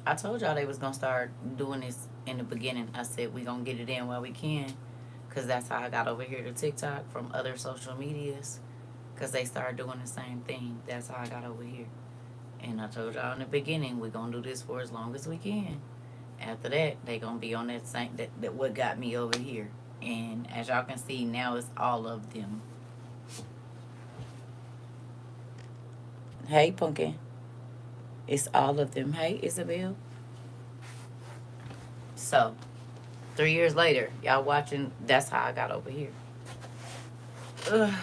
I told y'all they was gonna start doing this in the beginning. I said we gonna get it in while we can, cause that's how I got over here to TikTok from other social medias, cause they started doing the same thing. That's how I got over here. And I told y'all in the beginning we gonna do this for as long as we can. After that, they gonna be on that same that what got me over here. And as y'all can see now, it's all of them. Hey, Pumpkin. It's all of them. Hey, Isabel. So 3 years later, y'all watching. That's how I got over here. Ugh,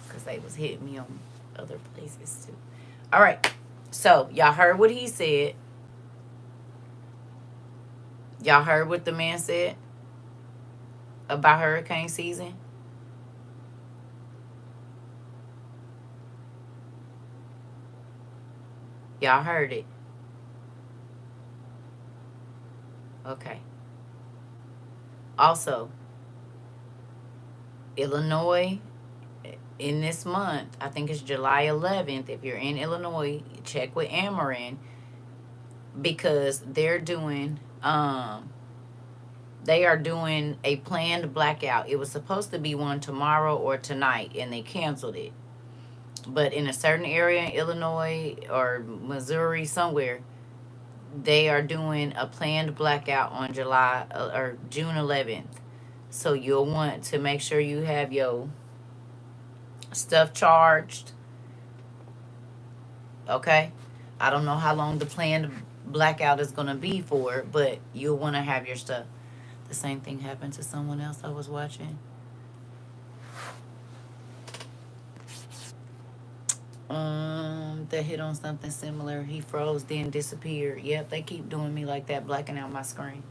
cause they was hitting me on other places too. All right. So y'all heard what he said. Y'all heard what the man said about hurricane season. Y'all heard it. Okay. Also, Illinois in this month, I think it's July 11th. If you're in Illinois, check with Amarin because they are doing a planned blackout. It was supposed to be one tomorrow or tonight and they canceled it. But in a certain area in Illinois or Missouri somewhere, they are doing a planned blackout on July or June 11th. So you'll want to make sure you have your stuff charged. Okay? I don't know how long the planned blackout is going to be for, but you'll want to have your stuff. The same thing happened to someone else I was watching. That hit on something similar. He froze, then disappeared. Yep, they keep doing me like that, blacking out my screen.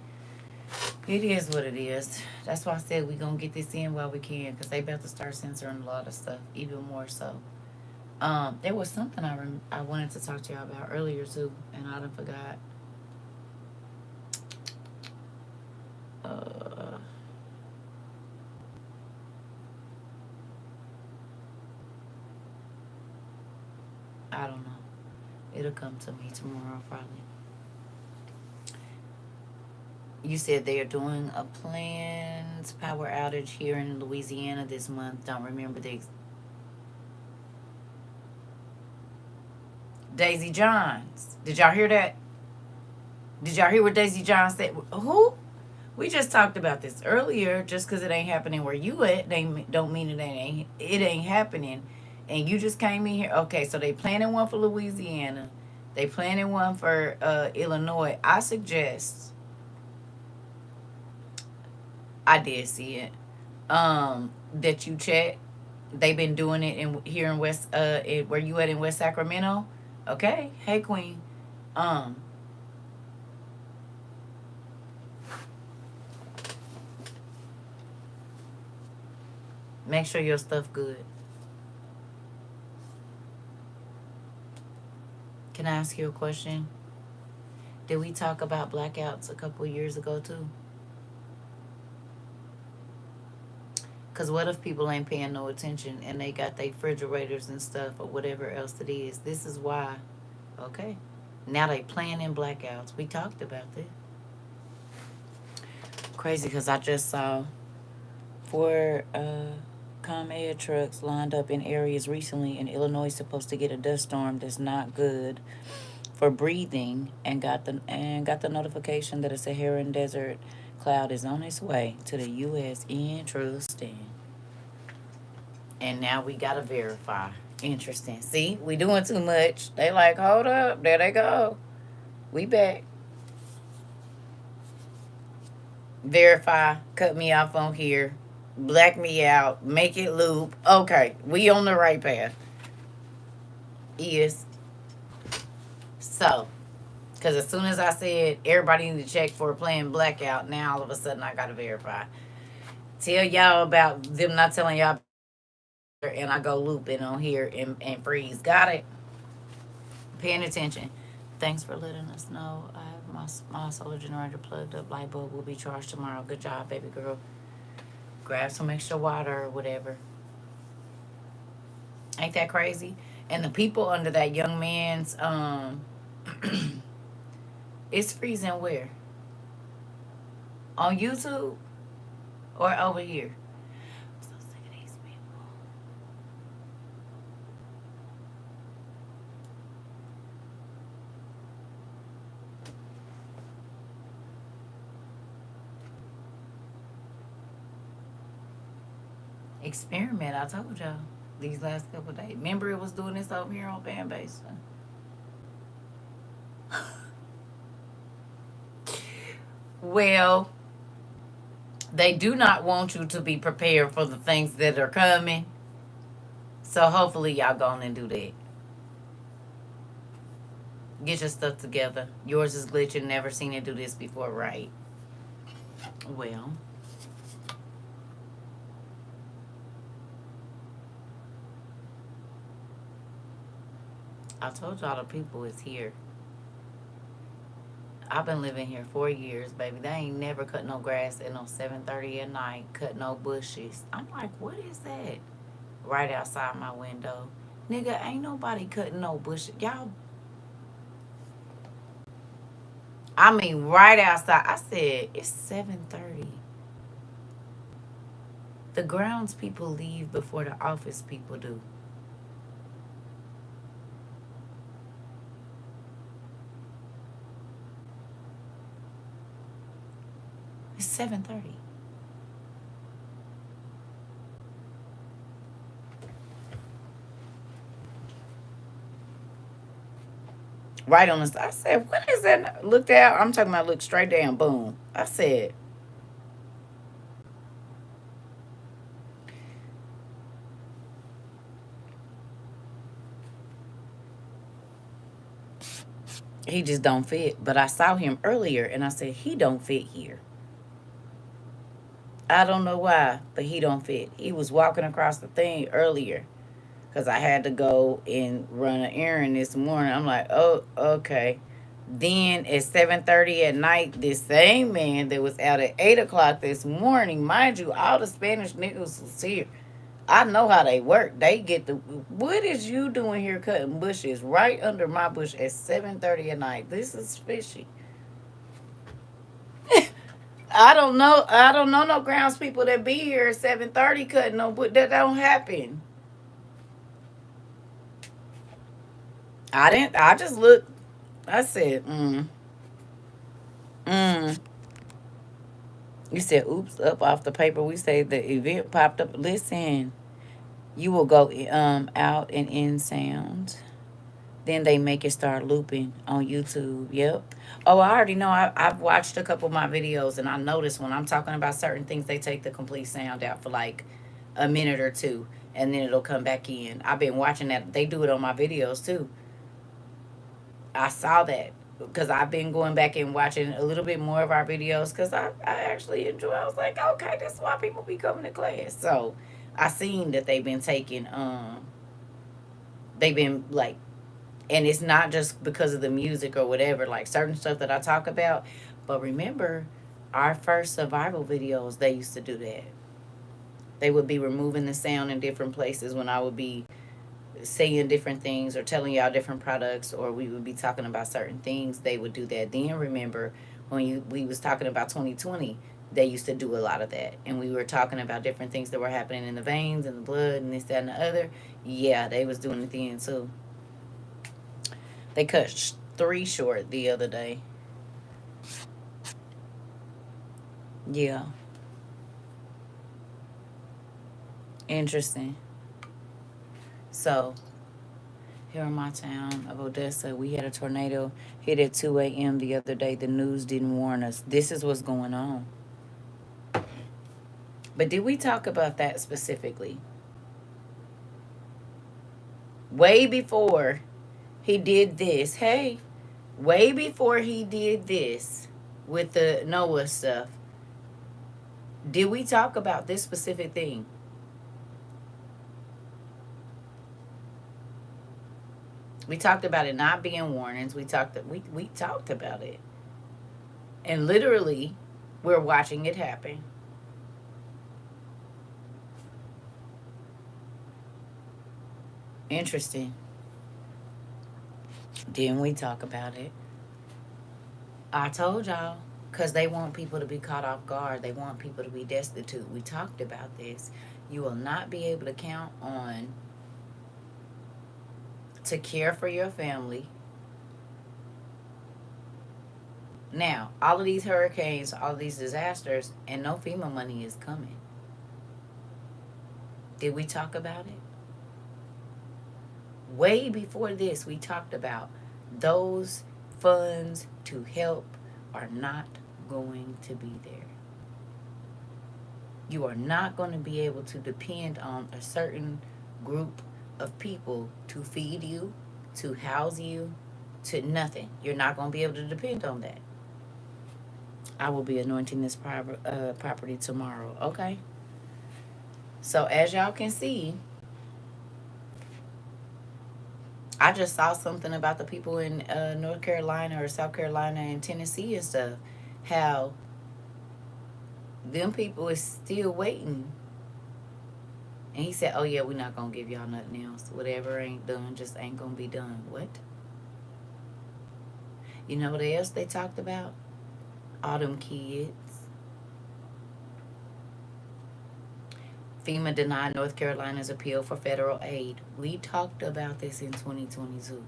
It is what it is. That's why I said we gonna get this in while we can, cause they about to start censoring a lot of stuff, even more so. There was something I wanted to talk to y'all about earlier too, and I done forgot. Uh, I don't know. It'll come to me tomorrow probably. You said they are doing a planned power outage here in Louisiana this month. Don't remember the Daisy Johns. Did y'all hear that? Did y'all hear what Daisy Johns said? Who? We just talked about this earlier. Just because it ain't happening where you at, they don't mean it ain't happening. And you just came in here. Okay, so they planning one for Louisiana. They planning one for Illinois. I suggest. I did see it. That you check. They've been doing it in here in West. Where you at in West Sacramento? Okay. Hey, Queen. Um, Make sure your stuff good. Can I ask you a question? Did we talk about blackouts a couple years ago too? Cause what if people ain't paying no attention and they got their refrigerators and stuff or whatever else it is? This is why. Okay. Now they planning blackouts. We talked about this. Crazy because I just saw four ComEd trucks lined up in areas recently, and Illinois is supposed to get a dust storm that's not good for breathing, and got the notification that a Saharan desert cloud is on its way to the U.S. Interesting. And now we gotta verify. Interesting. See, we doing too much. They like, hold up, there they go. We back. Verify. Cut me off on here. Black me out. Make it loop. Okay, we on the right path. Yes. So, because as soon as I said everybody need to check for a planned blackout, now all of a sudden I gotta verify. Tell y'all about them not telling y'all, and I go looping on here and freeze. Got it? Paying attention. Thanks for letting us know. I have my solar generator plugged up. Light bulb will be charged tomorrow. Good job, baby girl. Grab some extra water or whatever. Ain't that crazy? And the people under that young man's it's freezing where? On YouTube or over here? I'm so sick of these people. Experiment, I told y'all. These last couple of days. Remember it was doing this over here on fan base. Well, they do not want you to be prepared for the things that are coming. So hopefully y'all go on and do that. Get your stuff together. Yours is glitching. Never seen it do this before, right? Well, I told y'all the people is here. I've been living here 4 years, baby. They ain't never cut no grass at no 7:30 at night. Cut no bushes. I'm like, what is that? Right outside my window. Nigga, ain't nobody cutting no bushes. Y'all, I mean, right outside. I said, it's 7:30. The grounds people leave before the office people do. It's 7:30. Right on the. I said, what is that? Looked out. I'm talking about look straight down. Boom. I said, he just don't fit. But I saw him earlier, and I said he don't fit here. I don't know why, but he don't fit. He was walking across the thing earlier because I had to go and run an errand this morning. I'm like, oh, okay. Then at 7:30 at night, this same man that was out at 8 o'clock this morning, mind you, all the Spanish niggas was here. I know how they work. They get the. What is you doing here cutting bushes right under my bush at 7:30 at night? This is fishy. I don't know. I don't know no grounds people that be here at 7:30 cutting no, but that don't happen. I didn't. I just looked. I said, mm. You said, oops, up off the paper. We say the event popped up. Listen, you will go out and in sound. Then they make it start looping on YouTube. Yep. Oh, I already know. I've watched a couple of my videos, and I noticed when I'm talking about certain things, they take the complete sound out for like a minute or two, and then it'll come back in. I've been watching that. They do it on my videos too. I saw that because I've been going back and watching a little bit more of our videos because I actually enjoy. I was like, okay, this is why people be coming to class. So I seen that they've been taking they've been like, and it's not just because of the music or whatever, like certain stuff that I talk about. But remember, our first survival videos, they used to do that. They would be removing the sound in different places when I would be saying different things or telling y'all different products, or we would be talking about certain things. They would do that. Then remember when we was talking about 2020, they used to do a lot of that, and we were talking about different things that were happening in the veins and the blood and this, that, and the other. Yeah, they was doing it then too. They cut three short the other day. Yeah, interesting. So here in my town of Odessa, we had a tornado hit at 2 a.m. the other day. The news didn't warn us. This is what's going on. But did we talk about that specifically? Way before he did this. Hey, way before he did this with the Noah stuff, did we talk about this specific thing? We talked about it not being warnings. We talked about it. And literally we're watching it happen. Interesting. Didn't we talk about it? I told y'all. Because they want people to be caught off guard. They want people to be destitute. We talked about this. You will not be able to count on to care for your family. Now, all of these hurricanes, all of these disasters, and no FEMA money is coming. Did we talk about it? Way before this, we talked about those funds to help are not going to be there. You are not going to be able to depend on a certain group of people to feed you, to house you, to nothing. You're not going to be able to depend on that. I will be anointing this property tomorrow. Okay. So as y'all can see, I just saw something about the people in North Carolina or South Carolina and Tennessee and stuff. How them people is still waiting. And he said, "Oh yeah, we're not gonna give y'all nothing else. Whatever ain't done, just ain't gonna be done." What? You know what else they talked about? All them kids. FEMA denied North Carolina's appeal for federal aid. We talked about this in 2022.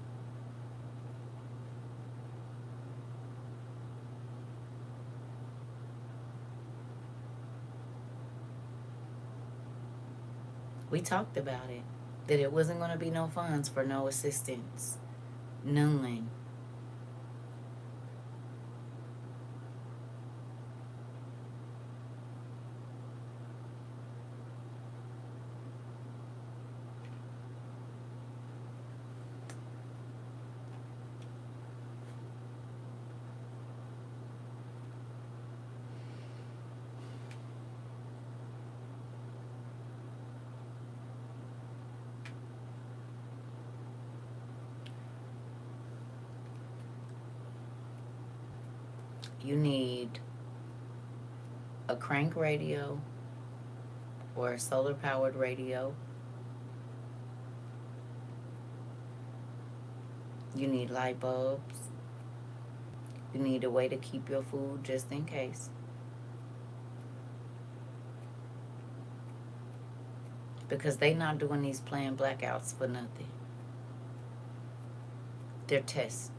We talked about it. That it wasn't going to be no funds for no assistance. None. You need a crank radio or a solar powered radio. You need light bulbs. You need a way to keep your food just in case. Because they not doing these planned blackouts for nothing. They're tests.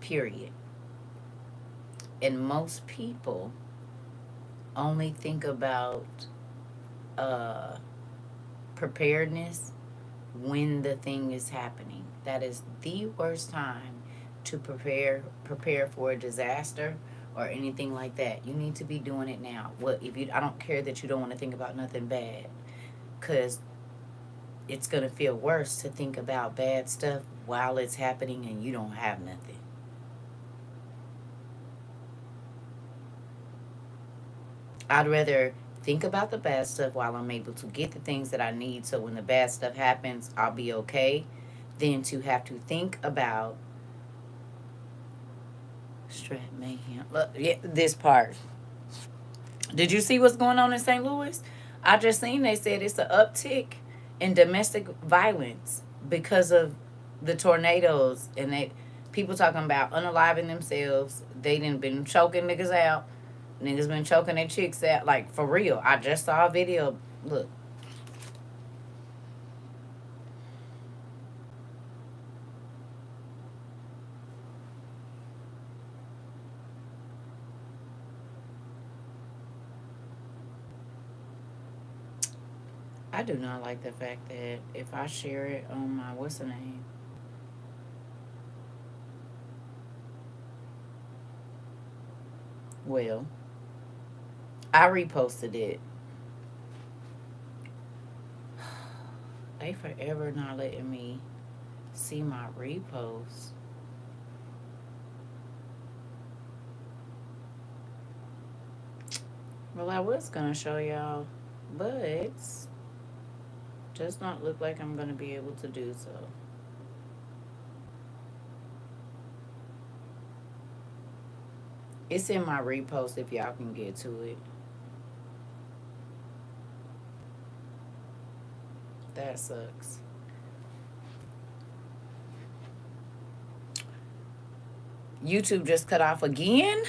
Period. And most people only think about preparedness when the thing is happening. That is the worst time to prepare for a disaster or anything like that. You need to be doing it now. What if you? I don't care that you don't want to think about nothing bad, because it's gonna feel worse to think about bad stuff while it's happening and you don't have nothing. I'd rather think about the bad stuff while I'm able to get the things that I need so when the bad stuff happens, I'll be okay, than to have to think about strap mayhem. Look, yeah, this part. Did you see what's going on in St. Louis? I just seen they said it's an uptick in domestic violence because of the tornadoes and they people talking about unaliving themselves. They done been choking niggas out. Niggas been choking their chicks out, like for real. I just saw a video. Look. I do not like the fact that if I share it on my what's the name? Well, I reposted it. They forever not letting me see my repost. Well, I was gonna show y'all, but does not look like I'm gonna be able to do so. It's in my repost if y'all can get to it. That sucks. YouTube just cut off again?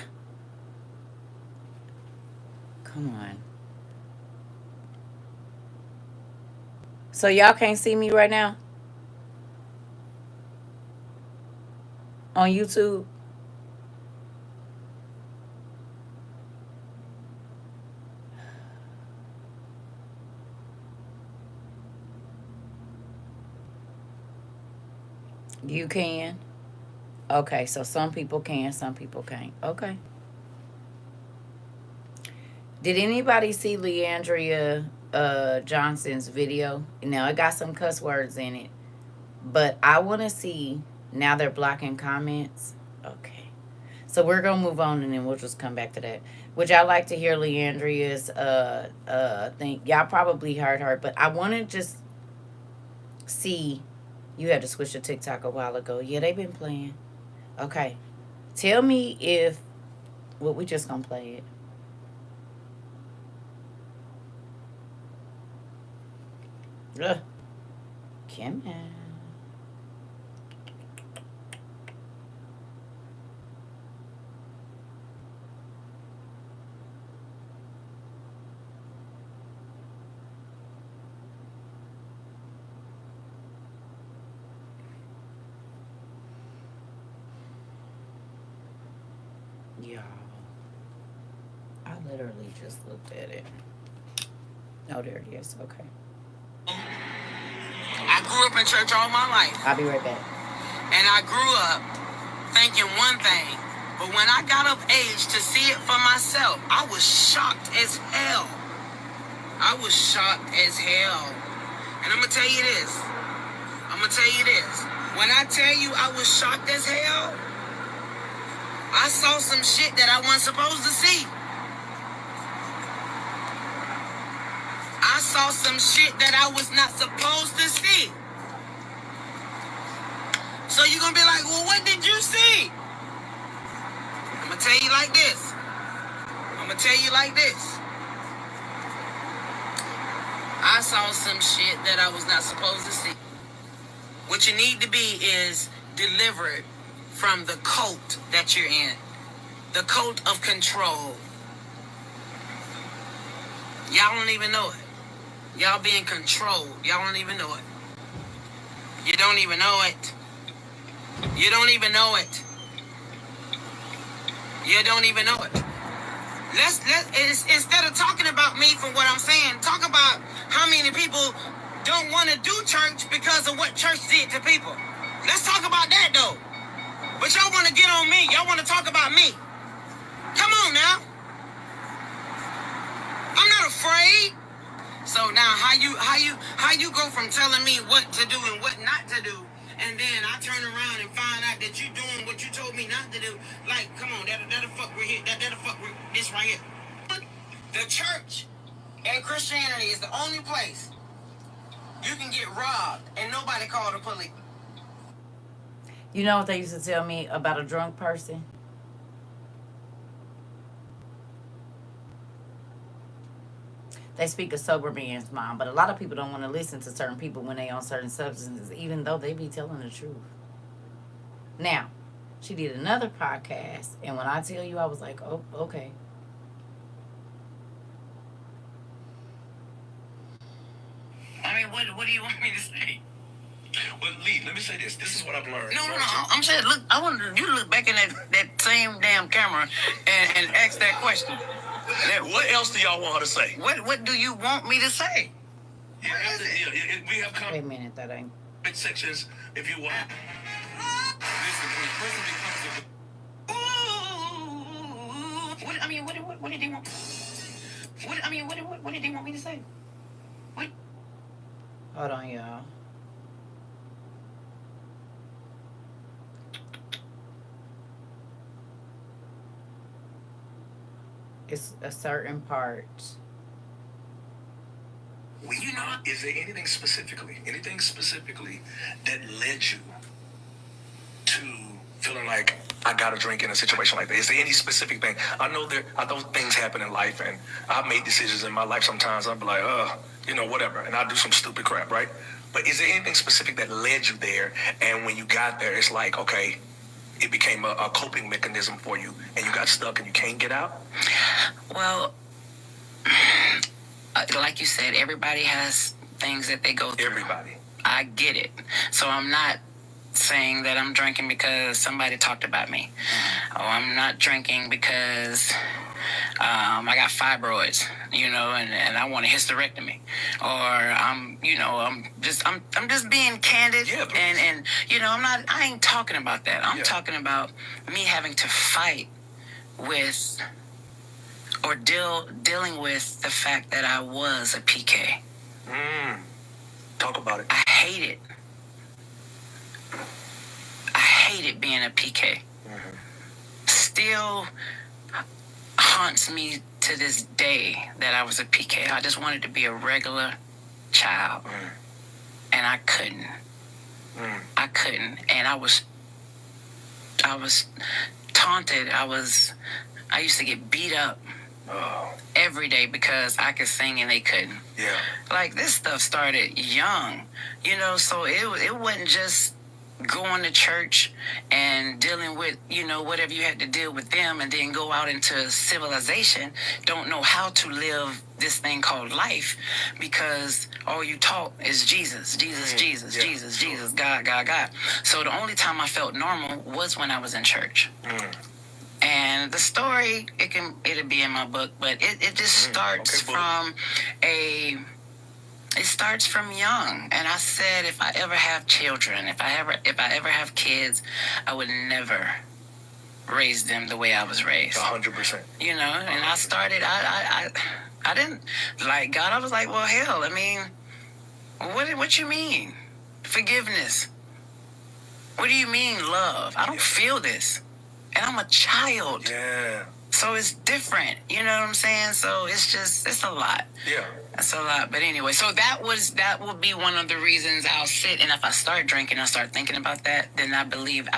Come on. So y'all can't see me right now on YouTube? You can? Okay, so some people can, some people can't. Okay. Did anybody see Leandria Johnson's video? Now it got some cuss words in it, but I want to see. Now they're blocking comments. Okay, so we're gonna move on and then we'll just come back to that. Would y'all like to hear Leandria's thing? Y'all probably heard her, but I want to just see. You had to switch to TikTok a while ago. Yeah, they've been playing. Okay, tell me if. Well, we just gonna play it. Ugh. Come on. Y'all, I literally just looked at it. Oh, there it is. Okay. I grew up in church all my life. I'll be right back. And I grew up thinking one thing, but when I got of age to see it for myself, I was shocked as hell. I was shocked as hell. And I'm going to tell you this. When I tell you I was shocked as hell, I saw some shit that I wasn't supposed to see. I saw some shit that I was not supposed to see. So you're going to be like, well, what did you see? I'm going to tell you like this. I saw some shit that I was not supposed to see. What you need to be is delivered from the cult that you're in. The cult of control. Y'all don't even know it. Y'all being controlled. Y'all don't even know it. You don't even know it. You don't even know it. You don't even know it. Let's instead of talking about me for what I'm saying, talk about how many people don't want to do church because of what church did to people. Let's talk about that though. But y'all want to get on me. Y'all want to talk about me. Come on now. I'm not afraid. So now how you go from telling me what to do and what not to do, and then I turn around and find out that you doing what you told me not to do. Like, come on, that'll fuck with here. That'll fuck with this right here. The church and Christianity is the only place you can get robbed and nobody call the police. You know what they used to tell me about a drunk person? They speak a sober man's mind, but a lot of people don't want to listen to certain people when they on certain substances, even though they be telling the truth. Now, she did another podcast, and when I tell you, I was like, oh, okay. I mean, what do you want me to say? Well, Lee, let me say this. This is what I've learned. No. I'm saying, look, I want you to look back in that same damn camera and ask that question. What else do y'all want her to say? What do you want me to say? We have Wait a minute, that ain't. comment sections if you want. Listen, when a person becomes a... What did they want? What did they want me to say? What? Hold on, y'all. It's a certain part. Well, you know, is there anything specifically that led you to feeling like I got to drink in a situation like that? Is there any specific thing? I know things happen in life, and I've made decisions in my life sometimes. I'll be like, whatever, and I'll do some stupid crap, right? But is there anything specific that led you there? And when you got there, it's like, okay, it became a coping mechanism for you, and you got stuck and you can't get out? Well, like you said, everybody has things that they go through. Everybody. I get it. So I'm not saying that I'm drinking because somebody talked about me. Or I'm not drinking because I got fibroids, and I want a hysterectomy. Or I'm just being candid. Yeah, and I ain't talking about that. I'm talking about me having to fight with or dealing with the fact that I was a PK. Talk about it. I hate it. I hated being a PK. Still haunts me to this day that I was a PK. I just wanted to be a regular child. And I couldn't. I couldn't. And I was taunted. I used to get beat up every day because I could sing and they couldn't. Yeah. Like, this stuff started young, so it wasn't just going to church and dealing with, whatever you had to deal with them, and then go out into civilization, don't know how to live this thing called life, because all you taught is Jesus, God. So the only time I felt normal was when I was in church. And the story, it'll be in my book, but it just starts it starts from young. And I said, if I ever have children, if I ever have kids, I would never raise them the way I was raised. 100%. And I started, I didn't like God. I was like, well, hell, I mean, what you mean? Forgiveness. What do you mean love? I don't feel this. And I'm a child. Yeah. So it's different. You know what I'm saying? So it's a lot. Yeah. That's a lot. But anyway, so that will be one of the reasons I'll sit, and if I start drinking, I start thinking about that, then I believe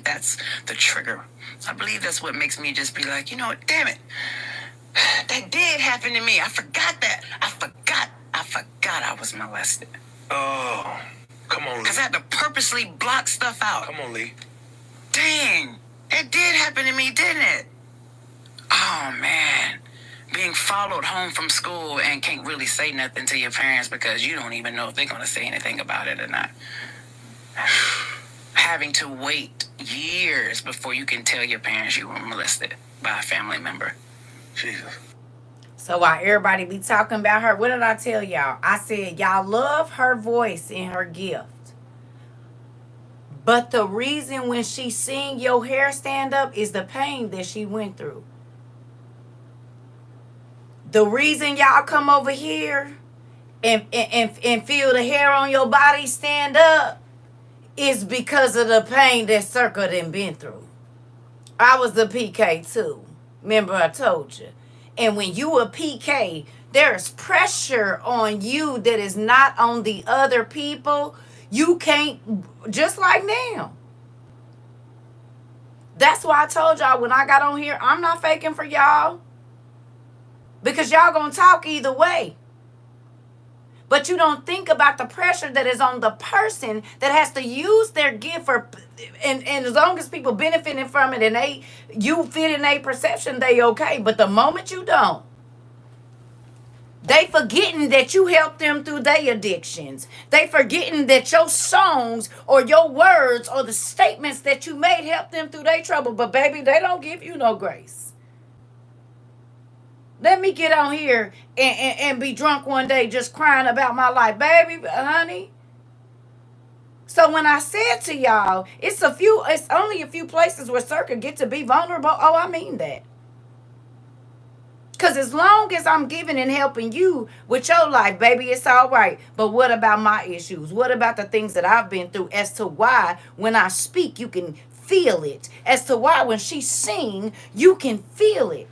that's the trigger. I believe that's what makes me just be like, you know what, damn it. That did happen to me. I forgot that. I forgot I was molested. Oh, come on, Lee. Because I had to purposely block stuff out. Come on, Lee. Dang, it did happen to me, didn't it? Oh, man. Being followed home from school and can't really say nothing to your parents because you don't even know if they're going to say anything about it or not. Having to wait years before you can tell your parents you were molested by a family member. Jesus. So while everybody be talking about her, what did I tell y'all? I said y'all love her voice and her gift. But the reason when she sing your hair stand up is the pain that she went through. The reason y'all come over here and feel the hair on your body stand up is because of the pain that CERCA done been through. I was a PK too. Remember I told you. And when you a PK, there's pressure on you that is not on the other people. You can't, just like now. That's why I told y'all when I got on here, I'm not faking for y'all. Because y'all gonna talk either way. But you don't think about the pressure that is on the person that has to use their gift for, and as long as people benefiting from it and you fit in their perception, they okay. But the moment you don't, they forgetting that you helped them through their addictions. They forgetting that your songs or your words or the statements that you made helped them through their trouble. But baby, they don't give you no grace. Let me get on here and be drunk one day just crying about my life. Baby, honey. So when I said to y'all, it's only a few places where CERCA get to be vulnerable. Oh, I mean that. Because as long as I'm giving and helping you with your life, baby, it's all right. But what about my issues? What about the things that I've been through as to why when I speak, you can feel it? As to why when she sing, you can feel it.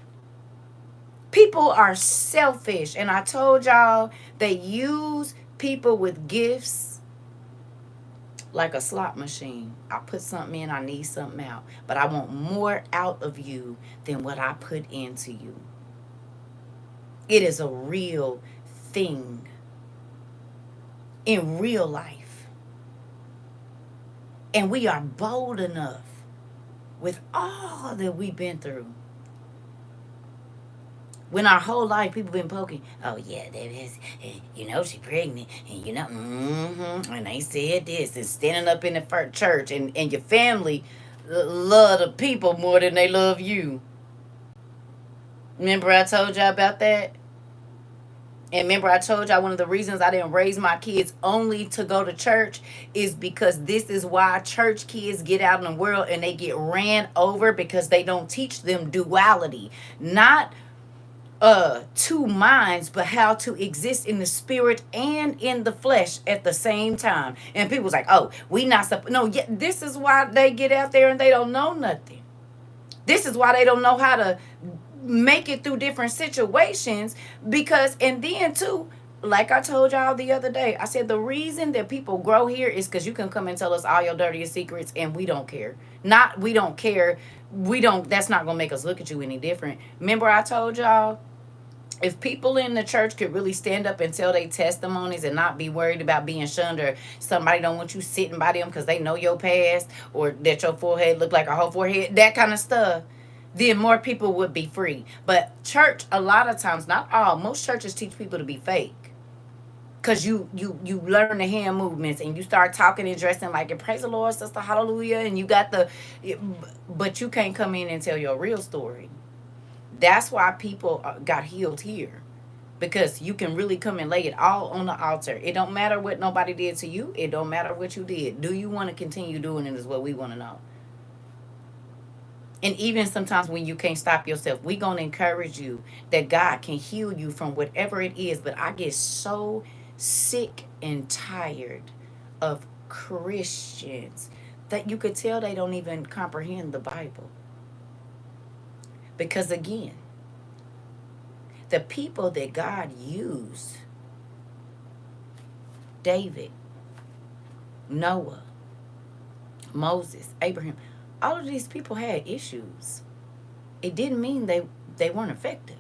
People are selfish. And I told y'all they use people with gifts like a slot machine. I put something in, I need something out. But I want more out of you than what I put into you. It is a real thing in real life. And we are bold enough with all that we've been through. When our whole life people been poking, oh yeah, that is, she pregnant, and and they said this, and standing up in the church, and your family love the people more than they love you. Remember I told y'all about that? And remember, I told y'all one of the reasons I didn't raise my kids only to go to church is because this is why church kids get out in the world and they get ran over, because they don't teach them duality. Not two minds, but how to exist in the spirit and in the flesh at the same time. And people's like, oh, we not no, yeah, this is why they get out there and they don't know nothing. This is why they don't know how to make it through different situations. Because, and then too, like I told y'all the other day, I said the reason that people grow here is because you can come and tell us all your dirtiest secrets and we don't care. Not we don't care. We don't, that's not gonna make us look at you any different. Remember I told y'all, if people in the church could really stand up and tell their testimonies and not be worried about being shunned, or somebody don't want you sitting by them because they know your past, or that your forehead look like a whole forehead, that kind of stuff, then more people would be free. But church, a lot of times, not all, most churches teach people to be fake. Cause you learn the hand movements and you start talking and dressing like it. Praise the Lord, sister, hallelujah, and you got but you can't come in and tell your real story. That's why people got healed here, because you can really come and lay it all on the altar. It don't matter what nobody did to you. It don't matter what you did. Do you want to continue doing it is what we want to know. And even sometimes when you can't stop yourself, we going to encourage you that God can heal you from whatever it is. But I get so sick and tired of Christians that you could tell they don't even comprehend the Bible. Because again, the people that God used, David, Noah, Moses, Abraham, all of these people had issues. It didn't mean they weren't effective.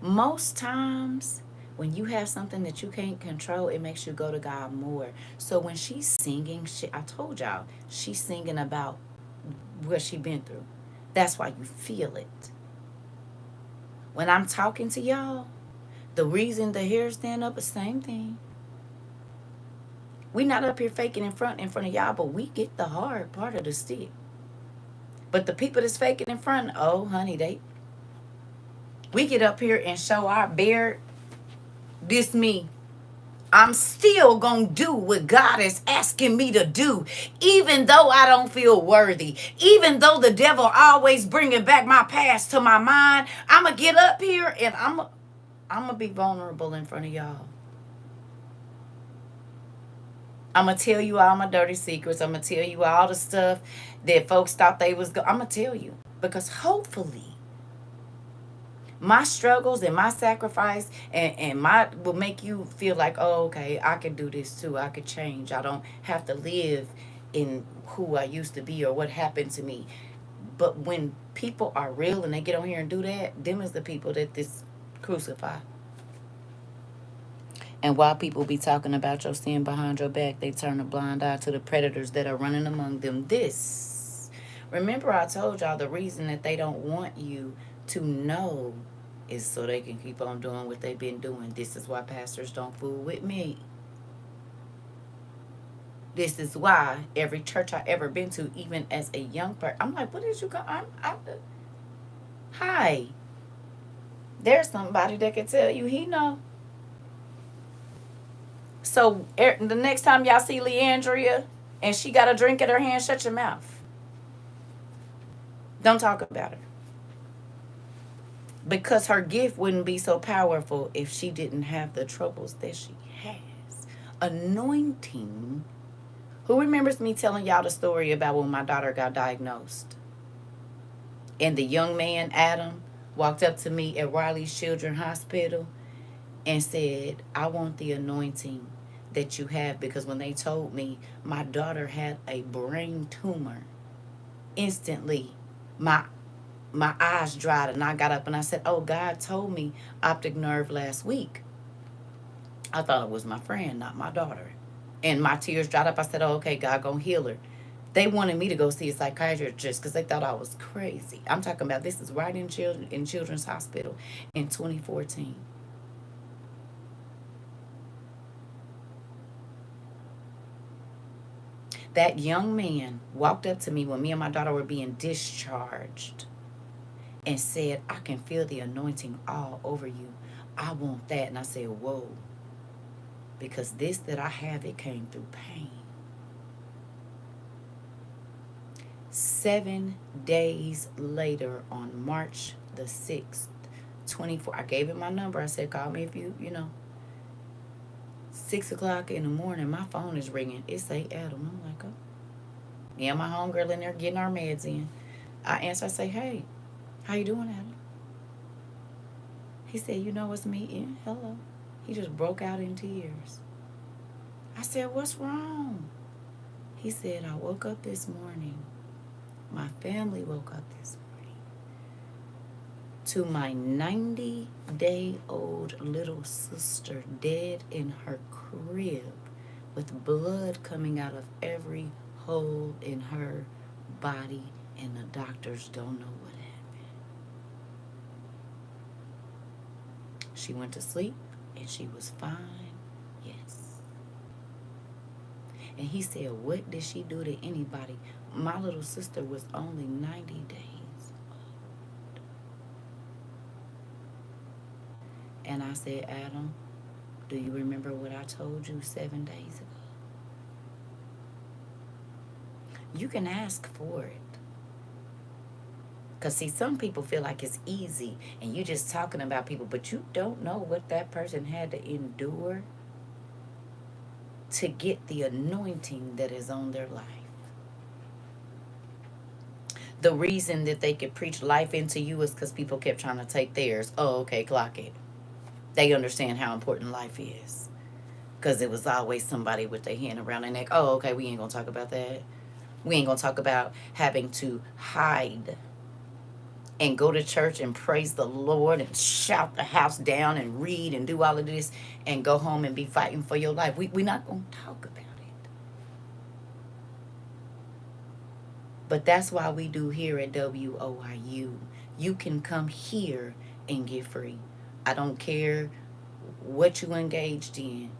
Most times when you have something that you can't control, it makes you go to God more. So when she's singing, I told y'all, she's singing about what she been through. That's why you feel it. When I'm talking to y'all, the reason the hair stand up is the same thing. We not up here faking in front of y'all, but we get the hard part of the stick. But the people that's faking in front, oh honey, we get up here and show our bare, this me. I'm still gonna do what God is asking me to do, even though I don't feel worthy, even though the devil always bringing back my past to my mind. I'm gonna get up here and I'm gonna be vulnerable in front of y'all. I'm gonna tell you all my dirty secrets. I'm gonna tell you all the stuff that folks thought they was I'm gonna tell you, because hopefully my struggles and my sacrifice and my will make you feel like, oh, okay, I can do this too. I could change. I don't have to live in who I used to be or what happened to me. But when people are real and they get on here and do that, them is the people that this crucify. And while people be talking about your sin behind your back, they turn a blind eye to the predators that are running among them. Remember I told y'all the reason that they don't want you to know is so they can keep on doing what they've been doing. This is why pastors don't fool with me. This is why every church I ever been to, even as a young person, I'm like, what did you go? Hi. There's somebody that can tell you he know. So the next time y'all see Leandria and she got a drink in her hand, shut your mouth. Don't talk about her. Because her gift wouldn't be so powerful if she didn't have the troubles that she has. Anointing. Who remembers me telling y'all the story about when my daughter got diagnosed? And the young man, Adam, walked up to me at Riley's Children's Hospital and said, I want the anointing that you have, because when they told me my daughter had a brain tumor, instantly my eyes dried and I got up and I said, oh, God told me optic nerve last week. I thought it was my friend, not my daughter. And my tears dried up. I said, oh, okay, God gonna heal her. They wanted me to go see a psychiatrist just because they thought I was crazy. I'm talking about this is right in Children's Hospital in 2014. That young man walked up to me when me and my daughter were being discharged and said, I can feel the anointing all over you. I want that. And I said, whoa, because this that I have, it came through pain. 7 days later, on March the 6th, 24, I gave him my number. I said, call me if you 6 o'clock in the morning, my phone is ringing. It say Adam. I'm like, oh. Me and my homegirl in there getting our meds in. I answer, I say, hey, how you doing, Adam? He said, it's me. Yeah, hello. He just broke out in tears. I said, what's wrong? He said, I woke up this morning. My family woke up this morning to my 90-day-old little sister dead in her crib with blood coming out of every hole in her body, and the doctors don't know what happened. She went to sleep and she was fine. Yes. And he said, what did she do to anybody? My little sister was only 90 days old. And I said, Adam, do you remember what I told you 7 days ago? You can ask for it. Because, see, some people feel like it's easy and you're just talking about people, but you don't know what that person had to endure to get the anointing that is on their life. The reason that they could preach life into you is because people kept trying to take theirs. Oh, okay, clock it. They understand how important life is. Because it was always somebody with their hand around their neck. Oh, okay, we ain't going to talk about that. We ain't going to talk about having to hide and go to church and praise the Lord and shout the house down and read and do all of this and go home and be fighting for your life. We're not going to talk about it. But that's why we do here at WOIU. You can come here and get free. I don't care what you engaged in.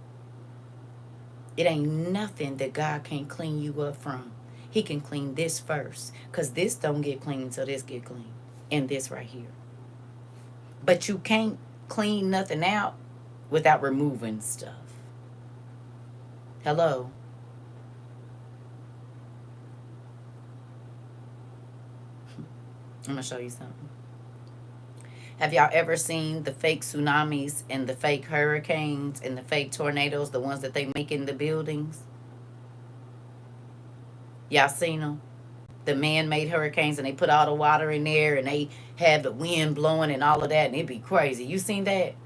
It ain't nothing that God can't clean you up from. He can clean this first, because this don't get clean until this get clean. And this right here. But you can't clean nothing out without removing stuff. Hello? I'm going to show you something. Have y'all ever seen the fake tsunamis and the fake hurricanes and the fake tornadoes, the ones that they make in the buildings? Y'all seen them? The man-made hurricanes, and they put all the water in there and they have the wind blowing and all of that, and it'd be crazy. You seen that?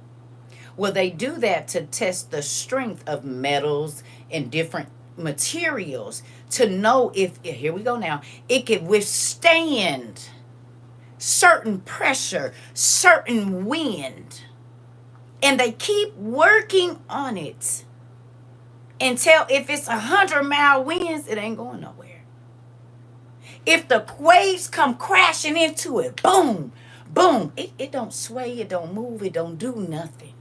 Well, they do that to test the strength of metals and different materials to know if, here we go now, it can withstand certain pressure, certain wind. And they keep working on it until if it's 100-mile winds, it ain't going nowhere. If the waves come crashing into it, boom, boom, it don't sway, it don't move, it don't do nothing.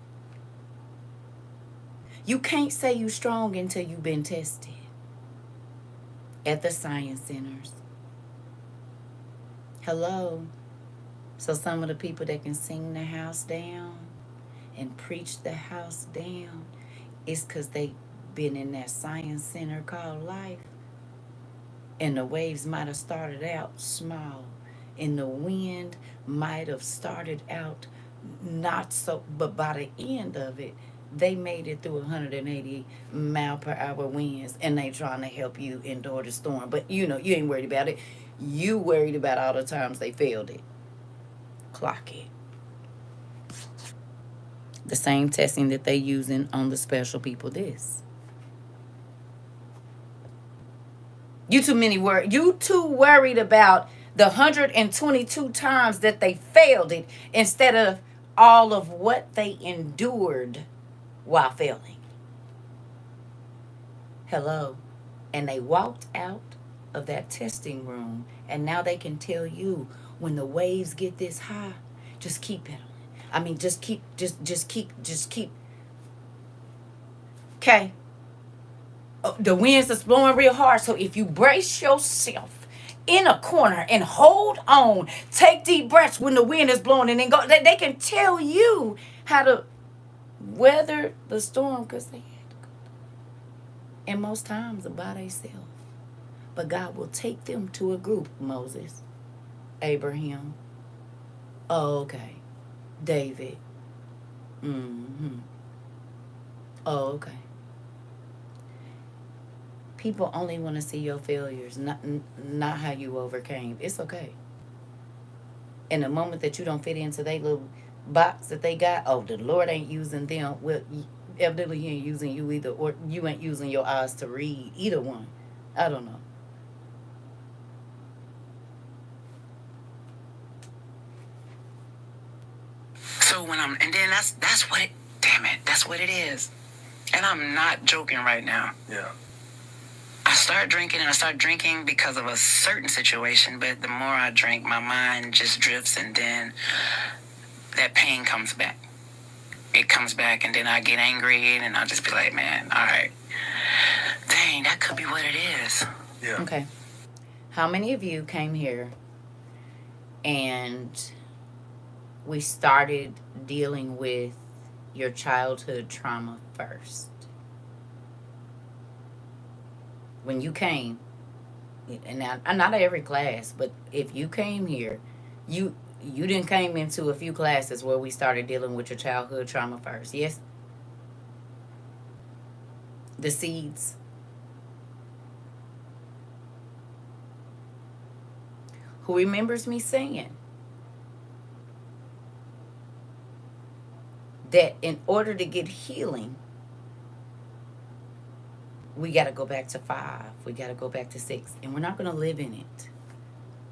You can't say you strong until you've been tested at the science centers. Hello? So some of the people that can sing the house down and preach the house down is because they been in that science center called life. And the waves might have started out small. And the wind might have started out not so, but by the end of it, they made it through 180-mile-per-hour winds, and they trying to help you endure the storm. But you ain't worried about it. You worried about all the times they failed it. Clock it. The same testing that they using on the special people. You too worried about the 122 times that they failed it instead of all of what they endured while failing. Hello. And they walked out of that testing room, and now they can tell you when the waves get this high, just keep it. I mean, just keep. Okay. The winds is blowing real hard, so if you brace yourself in a corner and hold on, take deep breaths when the wind is blowing, and then go. They can tell you how to weather the storm because they had to go. And most times by themselves. But God will take them to a group. Moses, Abraham, oh, okay, David, mm-hmm, oh, okay. People only want to see your failures, not how you overcame. It's okay. And the moment that you don't fit into their little box that they got, oh, the Lord ain't using them. Well, evidently He ain't using you either, or you ain't using your eyes to read. Either one. I don't know. So and then that's what damn it, that's what it is. And I'm not joking right now. Yeah. I start drinking because of a certain situation, but the more I drink, my mind just drifts, and then that pain comes back. It comes back, and then I get angry, and I'll just be like, man, all right, dang, that could be what it is. Yeah. Okay. How many of you came here and we started dealing with your childhood trauma first? When you came, and now, not every class, but if you came here, you didn't came into a few classes where we started dealing with your childhood trauma first. Yes, the seeds. Who remembers me saying that in order to get healing, we got to go back to 5. We got to go back to 6. And we're not going to live in it.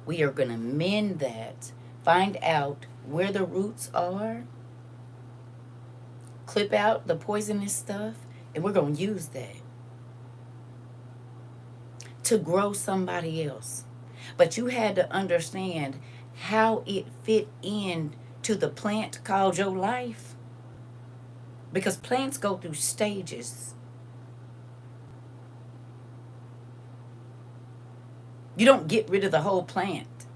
We are going to mend that, find out where the roots are, clip out the poisonous stuff, and we're going to use that to grow somebody else. But you had to understand how it fit in to the plant called your life. Because plants go through stages. You don't get rid of the whole plant.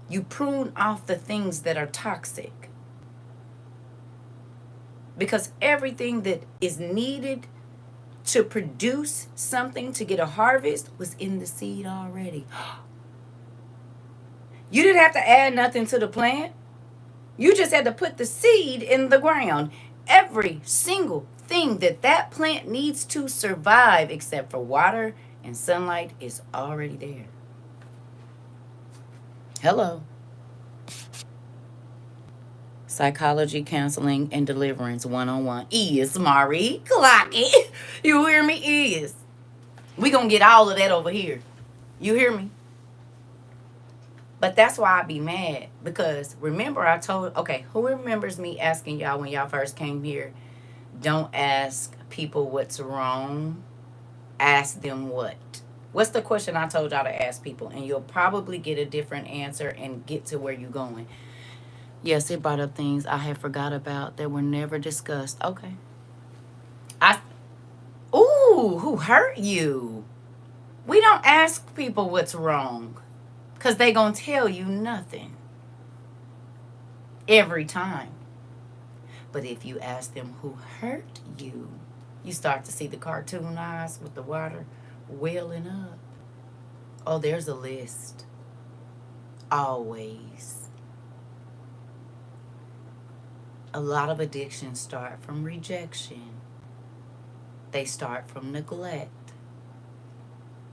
You prune off the things that are toxic. Because everything that is needed to produce something, to get a harvest, was in the seed already. You didn't have to add nothing to the plant. You just had to put the seed in the ground. Every single thing that plant needs to survive, except for water and sunlight, is already there. Hello. Psychology, counseling, and deliverance 101 is Marie Clockett. You hear me? Is. We gonna get all of that over here. You hear me? But that's why I be mad. Because remember I told, okay, who remembers me asking y'all when y'all first came here, don't ask people what's wrong. Ask them what. What's the question I told y'all to ask people? And you'll probably get a different answer and get to where you're going. Yes, it brought up things I had forgot about that were never discussed. Okay. Ooh, who hurt you? We don't ask people what's wrong. Because they gonna tell you nothing. Every time. But if you ask them who hurt you, you start to see the cartoon eyes with the water welling up. Oh, there's a list. Always. A lot of addictions start from rejection. They start from neglect.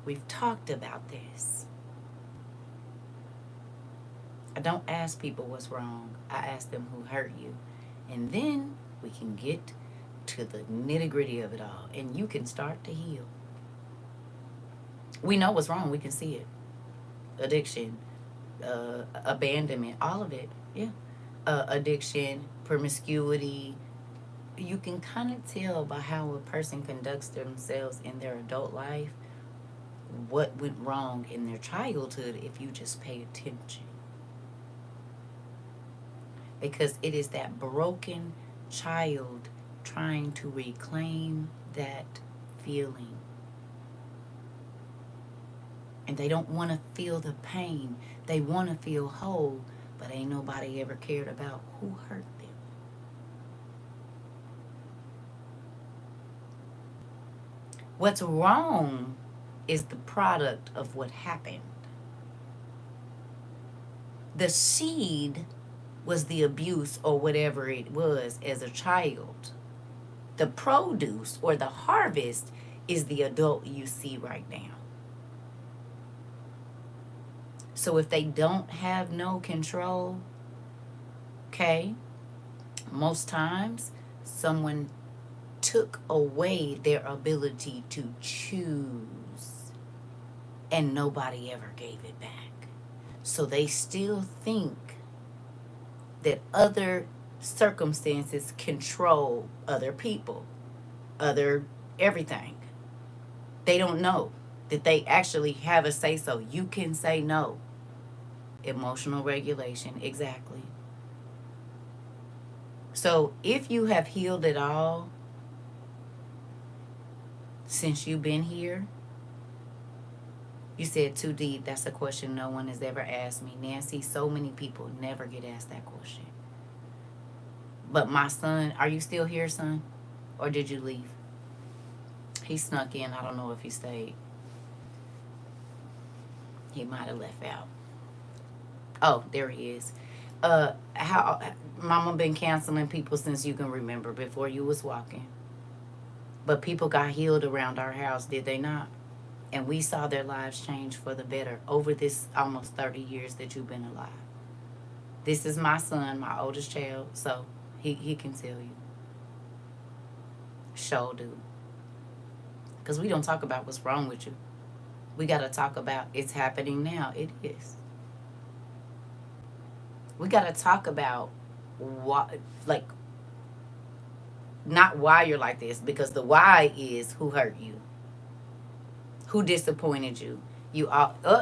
We've talked about this. I don't ask people what's wrong. I ask them who hurt you. And then we can get to the nitty-gritty of it all. And you can start to heal. We know what's wrong. We can see it. Addiction, abandonment, all of it. Yeah. Addiction, promiscuity. You can kind of tell by how a person conducts themselves in their adult life what went wrong in their childhood if you just pay attention. Because it is that broken child trying to reclaim that feeling. And they don't want to feel the pain. They want to feel whole, but ain't nobody ever cared about who hurt them. What's wrong is the product of what happened. The seed was the abuse or whatever it was as a child. The produce or the harvest is the adult you see right now. So if they don't have no control, okay, most times someone took away their ability to choose and nobody ever gave it back. So they still think that other circumstances control other people, other everything. They don't know that they actually have a say so. You can say no. Emotional regulation, exactly. So if you have healed it all since you've been here, you said too deep. That's a question no one has ever asked me. Nancy, so many people never get asked that question. But my son, are you still here, son? Or did you leave? He snuck in. I don't know if he stayed. He might have left out. Oh, there he is. How Mama been counseling people since you can remember, before you was walking. But people got healed around our house, did they not? And we saw their lives change for the better over this almost 30 years that you've been alive. This is my son, my oldest child, so he can tell you. Sure do. Because we don't talk about what's wrong with you. We got to talk about it's happening now. It is. We got to talk about why, like, not why you're like this, because the why is who hurt you, who disappointed you. You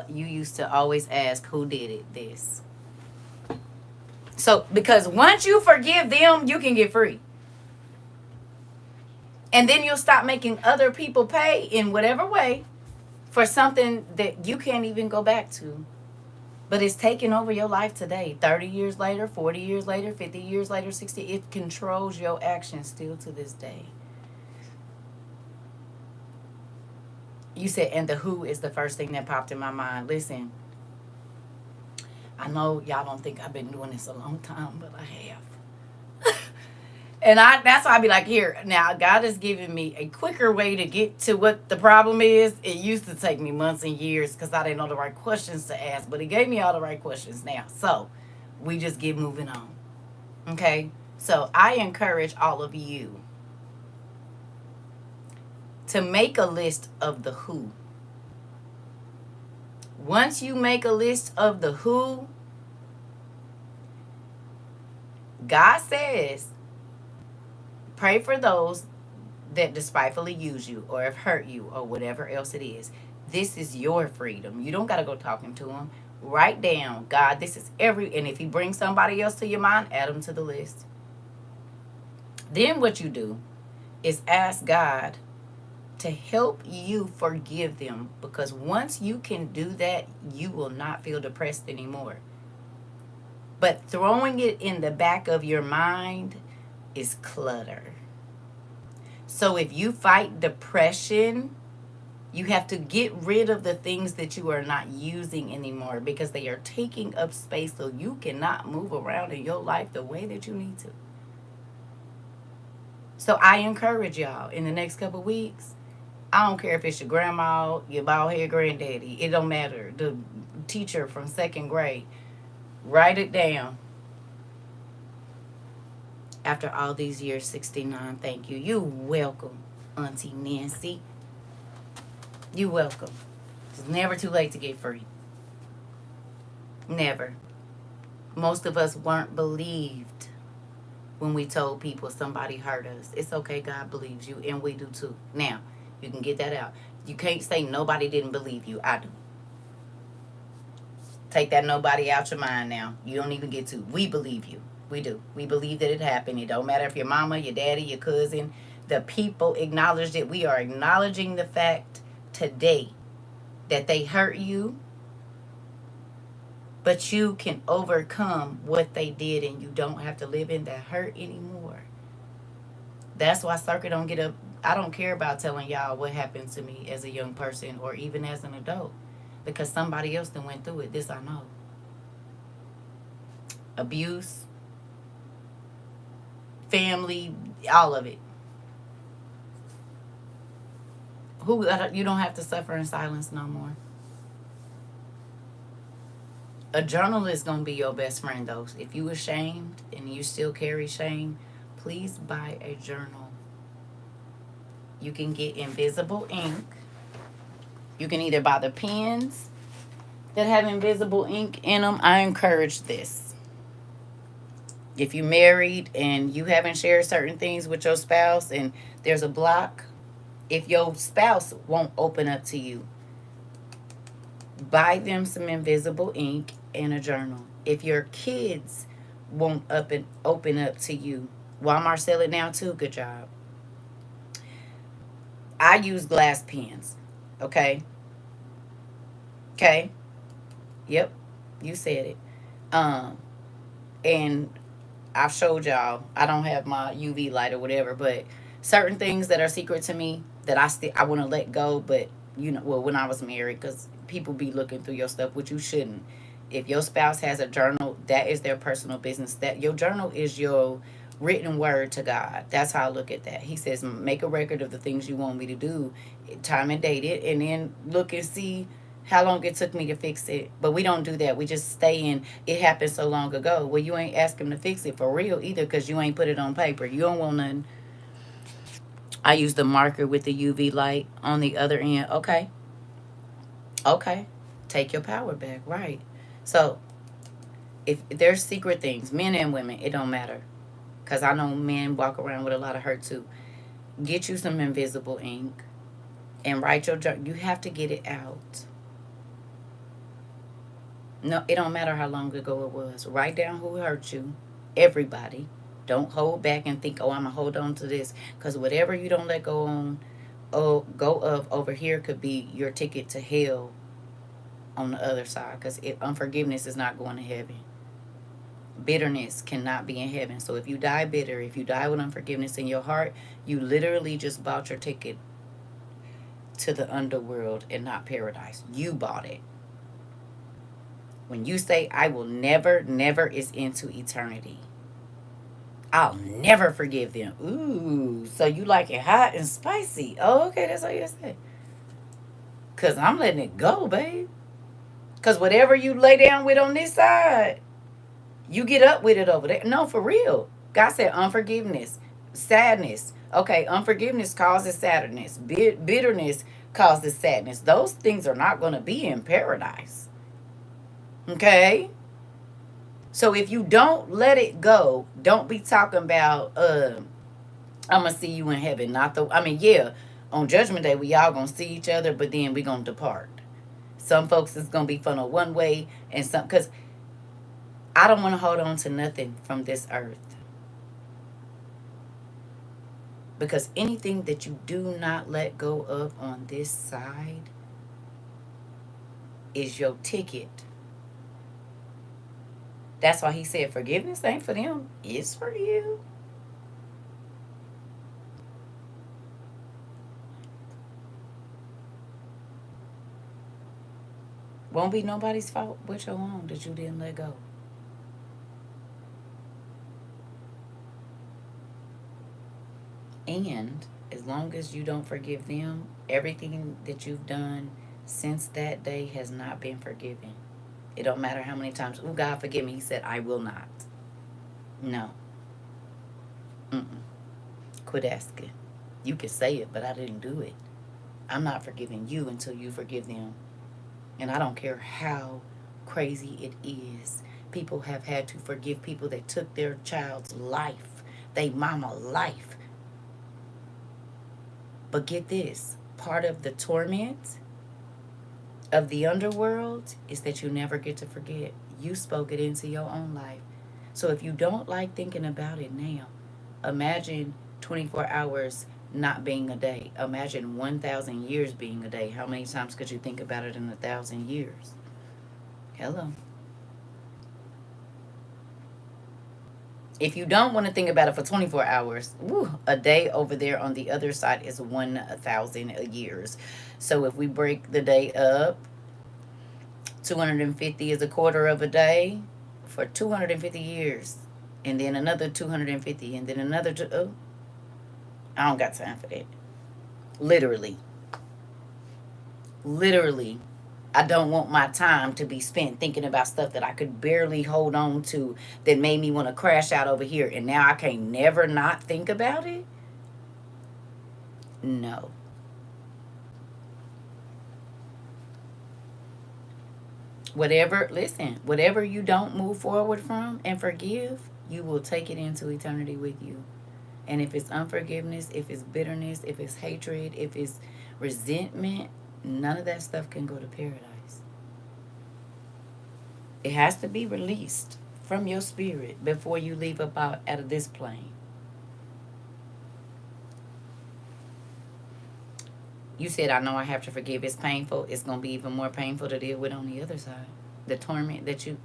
used to always ask who did it. This. So because once you forgive them, you can get free. And then you'll stop making other people pay in whatever way for something that you can't even go back to. But it's taking over your life today. 30 years later, 40 years later, 50 years later, 60. It controls your actions still to this day. You said, and the who is the first thing that popped in my mind. Listen, I know y'all don't think I've been doing this a long time, but I have. And that's why I be like, here, now God has given me a quicker way to get to what the problem is. It used to take me months and years because I didn't know the right questions to ask, but he gave me all the right questions now. So we just get moving on. Okay? So I encourage all of you to make a list of the who. Once you make a list of the who, God says, pray for those that despitefully use you or have hurt you or whatever else it is. This is your freedom. You don't got to go talking to them. Write down, God, this is and if he brings somebody else to your mind, add them to the list. Then what you do is ask God to help you forgive them, because once you can do that, you will not feel depressed anymore. But throwing it in the back of your mind is clutter. So if you fight depression, you have to get rid of the things that you are not using anymore, because they are taking up space, so you cannot move around in your life the way that you need to. So I encourage y'all in the next couple of weeks, I don't care if it's your grandma, your bald head granddaddy, it don't matter. The teacher from second grade, write it down. After all these years, 69, thank you. You welcome, Auntie Nancy. You welcome. It's never too late to get free. Never. Most of us weren't believed when we told people somebody hurt us. It's okay, God believes you, and we do too. Now, you can get that out. You can't say nobody didn't believe you. I do. Take that nobody out your mind now. You don't even get to. We believe you. We do. We believe that it happened. It don't matter if your mama, your daddy, your cousin, the people acknowledged it. We are acknowledging the fact today that they hurt you, but you can overcome what they did and you don't have to live in that hurt anymore. That's why CERCA don't get up. I don't care about telling y'all what happened to me as a young person or even as an adult because somebody else that went through it. This I know. Abuse, family, all of it. You don't have to suffer in silence no more. A journal is gonna be your best friend though. If you ashamed and you still carry shame, please buy a journal. You can get invisible ink. You can either buy the pens that have invisible ink in them. I encourage this. If you're married and you haven't shared certain things with your spouse and there's a block, if your spouse won't open up to you, buy them some invisible ink and a journal. If your kids won't up and open up to you, Walmart sell it now too. Good job. I use glass pens. Okay. Okay. Yep. You said it. And I've showed y'all. I don't have my UV light or whatever, but certain things that are secret to me that I want to let go. But well, when I was married, because people be looking through your stuff, which you shouldn't. If your spouse has a journal, that is their personal business. That your journal is your written word to God. That's how I look at that. He says, make a record of the things you want me to do, time and date it, and then look and see how long it took me to fix it. But we don't do that. We just stay in, it happened so long ago. Well, you ain't ask him to fix it for real either because you ain't put it on paper. You don't want nothing. I use the marker with the UV light on the other end. Okay. Okay. Take your power back. Right. So if there's secret things, men and women, it don't matter. Because I know men walk around with a lot of hurt too. Get you some invisible ink and write your journal. You have to get it out. No, it don't matter how long ago it was. Write down who hurt you. Everybody. Don't hold back and think, oh, I'm going to hold on to this. Because whatever you don't let go of over here could be your ticket to hell on the other side. Because unforgiveness is not going to heaven. Bitterness cannot be in heaven. So if you die bitter, if you die with unforgiveness in your heart, you literally just bought your ticket to the underworld and not paradise. You bought it. When you say, I will never, never is into eternity. I'll never forgive them. Ooh, so you like it hot and spicy. Oh, okay, that's how you say. Because I'm letting it go, babe. Because whatever you lay down with on this side, you get up with it over there. No, for real. God said unforgiveness, sadness. Okay, unforgiveness causes sadness. Bitterness causes sadness. Those things are not going to be in paradise. Okay? So if you don't let it go, don't be talking about, I'm going to see you in heaven. Yeah, on Judgment Day, we all going to see each other, but then we going to depart. Some folks is going to be funneled one way, and some, because I don't want to hold on to nothing from this earth. Because anything that you do not let go of on this side is your ticket. That's why he said forgiveness ain't for them. It's for you. Won't be nobody's fault but your own that you didn't let go. And as long as you don't forgive them, everything that you've done since that day has not been forgiven. It don't matter how many times, oh, God, forgive me. He said, I will not. No. Mm-mm. Quit asking. You can say it, but I didn't do it. I'm not forgiving you until you forgive them. And I don't care how crazy it is. People have had to forgive people that took their child's life, they mama life. But get this, part of the torment of the underworld is that you never get to forget. You spoke it into your own life. So if you don't like thinking about it now, imagine 24 hours not being a day. Imagine 1,000 years being a day. How many times could you think about it in 1,000 years? Hello. If you don't want to think about it for 24 hours, a day over there on the other side is 1,000 years. So if we break the day up, 250 is a quarter of a day for 250 years. And then another 250, and then another. Oh, I don't got time for that. Literally. Literally. I don't want my time to be spent thinking about stuff that I could barely hold on to that made me want to crash out over here. And now I can't never not think about it? No. Whatever you don't move forward from and forgive, you will take it into eternity with you. And if it's unforgiveness, if it's bitterness, if it's hatred, if it's resentment, none of that stuff can go to paradise. It has to be released from your spirit before you leave up out of this plane. You said, I know I have to forgive. It's painful. It's going to be even more painful to deal with on the other side. The torment that you...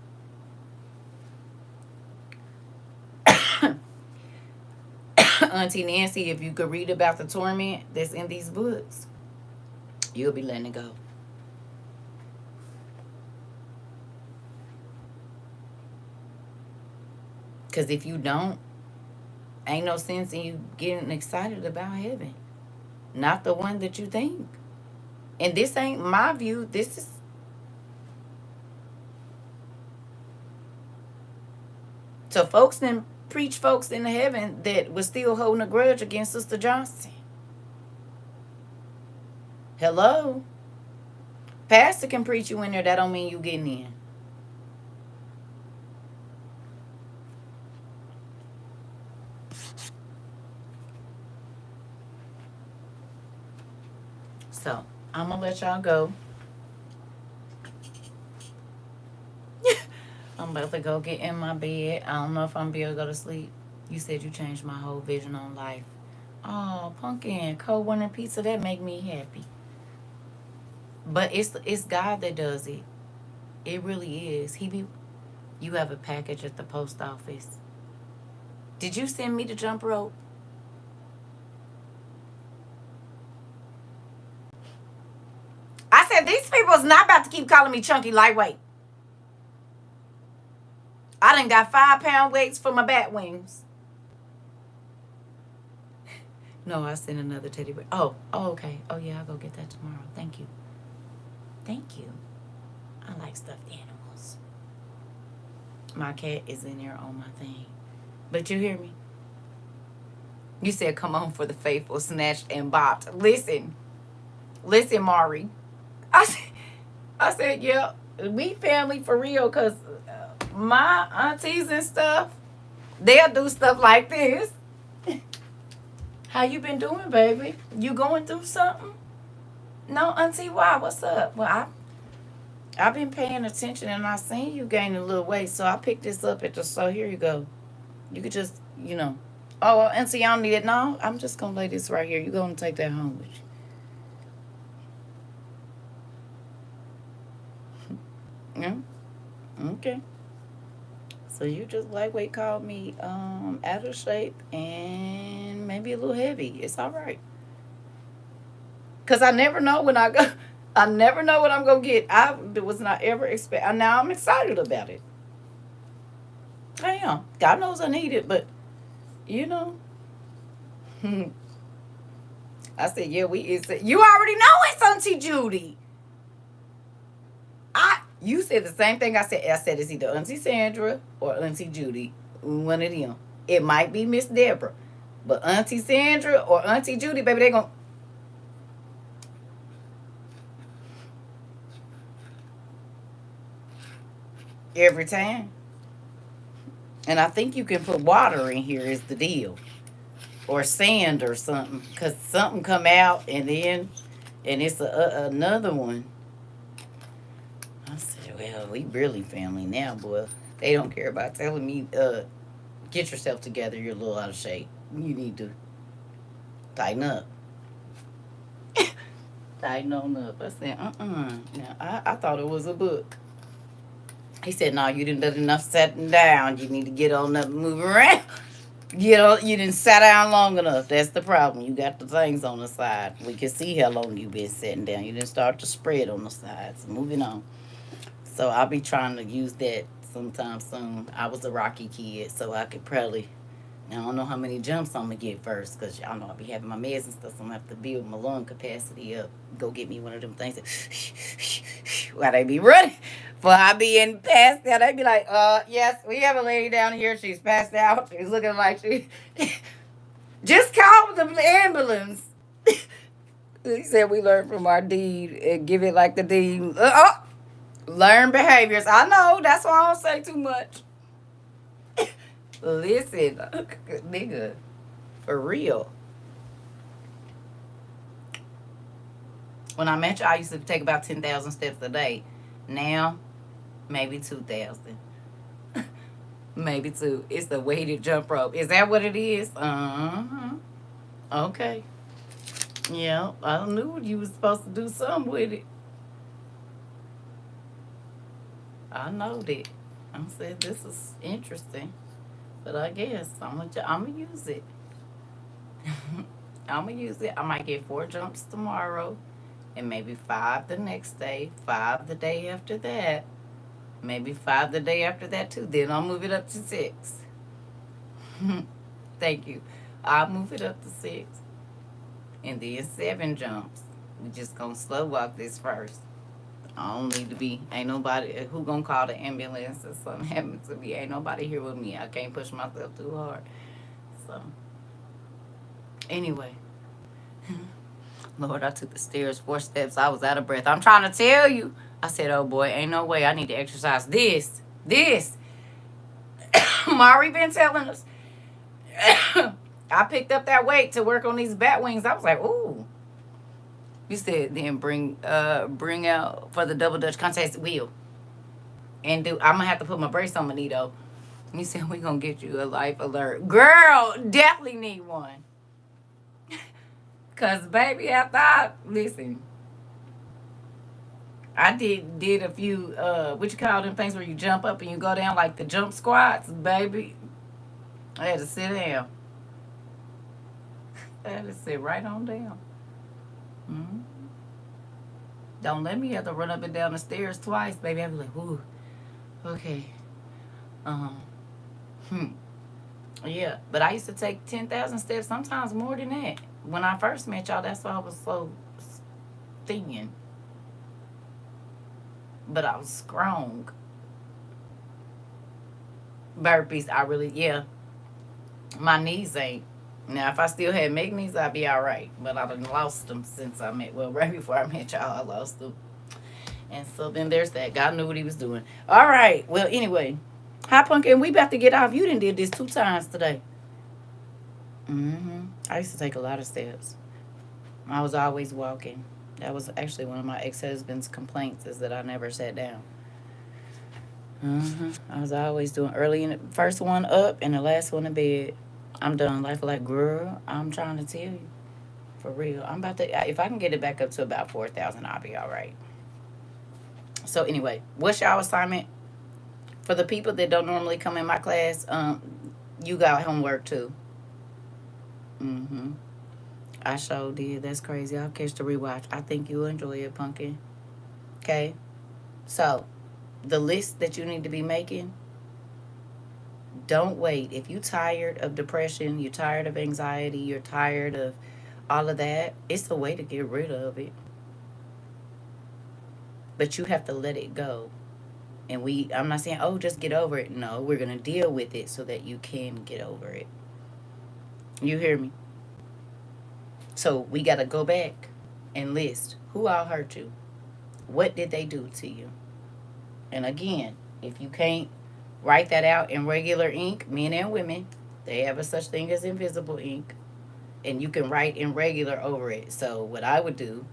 Auntie Nancy, if you could read about the torment that's in these books, you'll be letting it go. Because if you don't, ain't no sense in you getting excited about heaven. Not the one that you think. And this ain't my view. This is... So folks then preach folks in heaven that was still holding a grudge against Sister Johnson. Hello? Pastor can preach you in there. That don't mean you getting in. So, I'm going to let y'all go. I'm about to go get in my bed. I don't know if I'm going to be able to go to sleep. You said you changed my whole vision on life. Oh, pumpkin, cold winter pizza, that make me happy. But it's God that does it. It really is. You have a package at the post office. Did you send me the jump rope? I said, these people's not about to keep calling me chunky lightweight. I done got 5-pound weights for my bat wings. No, I sent another teddy bear. Oh, okay. Oh, yeah, I'll go get that tomorrow. Thank you. Thank you. I like stuffed animals. My cat is in there on my thing. But you hear me? You said, come on for the faithful, snatched and bopped. Listen, Mari. I said, yeah, we family for real, because my aunties and stuff, they'll do stuff like this. How you been doing, baby? You going through something? No, auntie, why? What's up? Well, I've been paying attention, and I seen you gaining a little weight, so I picked this up at the store. Here you go. You could just, Oh, well, auntie, I don't need it. No, I'm just going to lay this right here. You going to take that home with you. Yeah? Okay. So you just lightweight called me out of shape and maybe a little heavy. It's all right. Because I never know when I go. I never know what I'm going to get. I was not ever expect. Now I'm excited about it. I am. God knows I need it, but, I said, yeah, you already know it's Auntie Judy. You said the same thing I said. I said it's either Auntie Sandra or Auntie Judy. One of them. It might be Miss Deborah. But Auntie Sandra or Auntie Judy, baby, they're going to... Every time. And I think you can put water in here is the deal. Or sand or something. Because something come out and then And it's another one. I said, well, we really family now, boy. They don't care about telling me, get yourself together. You're a little out of shape. You need to tighten up. Tighten on up. I said, Now, I thought it was a book. He said, no, you didn't done enough sitting down. You need to get on up and move around. You didn't sit down long enough. That's the problem. You got the things on the side. We can see how long you been sitting down. You didn't start to spread on the sides. Moving on. So I'll be trying to use that sometime soon. I was a rocky kid, so I could probably. I don't know how many jumps I'm gonna get first, cause y'all know I be having my meds and stuff, so I'm gonna have to build my lung capacity up. Go get me one of them things that while they be running. For I be in passed out, they be like, yes, we have a lady down here. She's passed out. She's looking like she just call the ambulance. He said we learn from our deed and give it like the deed. Learn behaviors. I know. That's why I don't say too much. Listen, nigga, for real. When I met you, I used to take about 10,000 steps a day. Now, maybe 2,000. Maybe two. It's the weighted jump rope. Is that what it is? Uh-huh. Okay. Yeah, I knew you was supposed to do something with it. I know that. I said, this is interesting. But I guess I'm gonna use it. I'm gonna use it. I might get 4 jumps tomorrow, and maybe 5 the next day, 5 the day after that, maybe 5 the day after that too. Then I'll move it up to 6. Thank you. I'll move it up to 6, and then 7 jumps. We just gonna slow walk this first. I don't need to be. Ain't nobody who gonna call the ambulance if something happens to me. Ain't nobody here with me. I can't push myself too hard. So anyway, Lord, I took the stairs 4 steps. I was out of breath. I'm trying to tell you. I said, oh boy, ain't no way. I need to exercise this. Mari been telling us. I picked up that weight to work on these bat wings. I was like, ooh. You said then bring out for the double Dutch contest wheel. And I'm gonna have to put my brace on my knee though. You said we gonna get you a life alert. Girl, definitely need one. Cause baby, after I did a few what you call them things where you jump up and you go down like the jump squats, baby. I had to sit down. I had to sit right on down. Mm-hmm. Don't let me have to run up and down the stairs twice, baby. I'd be like, ooh, okay. Hmm. Yeah, but I used to take 10,000 steps, sometimes more than that. When I first met y'all, that's why I was so thin. But I was strong. Burpees, yeah. My knees ain't. Now, if I still had make knees, I'd be all right. But I done lost them since right before I met y'all, I lost them. And so then there's that. God knew what he was doing. All right. Well, anyway. Hi, Pumpkin. We about to get off. You done did this 2 times today. I used to take a lot of steps. I was always walking. That was actually one of my ex-husband's complaints is that I never sat down. I was always doing early in the first one up and the last one in bed. I'm done. Life like, girl, I'm trying to tell you. For real. I'm about to, if I can get it back up to about 4,000, I'll be all right. So anyway, what's y'all assignment? For the people that don't normally come in my class, you got homework too. I sure did. That's crazy. I'll catch the rewatch. I think you'll enjoy it, Pumpkin. Okay? So, the list that you need to be making, don't wait. If you're tired of depression, you're tired of anxiety, you're tired of all of that, it's a way to get rid of it. But you have to let it go. And I'm not saying, oh, just get over it. No, we're going to deal with it so that you can get over it. You hear me? So we got to go back and list who all hurt you. What did they do to you? And again, if you can't write that out in regular ink, men and women, they have a such thing as invisible ink. And you can write in regular over it. So what I would do,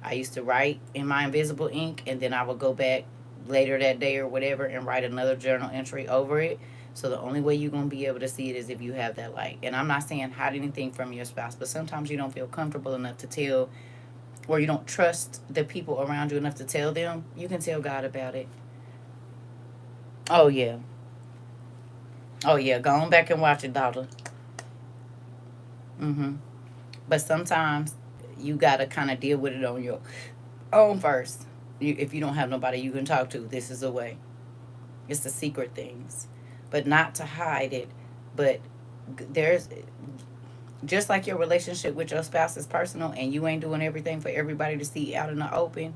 I used to write in my invisible ink, and then I would go back later that day or whatever and write another journal entry over it. So the only way you're going to be able to see it is if you have that light. And I'm not saying hide anything from your spouse, but sometimes you don't feel comfortable enough to tell, or you don't trust the people around you enough to tell them. You can tell God about it. Oh, yeah. Oh, yeah. Go on back and watch it, daughter. Mm-hmm. But sometimes you got to kind of deal with it on your own first. If you don't have nobody you can talk to, this is a way. It's the secret things, but not to hide it. But there's just like your relationship with your spouse is personal, and you ain't doing everything for everybody to see out in the open.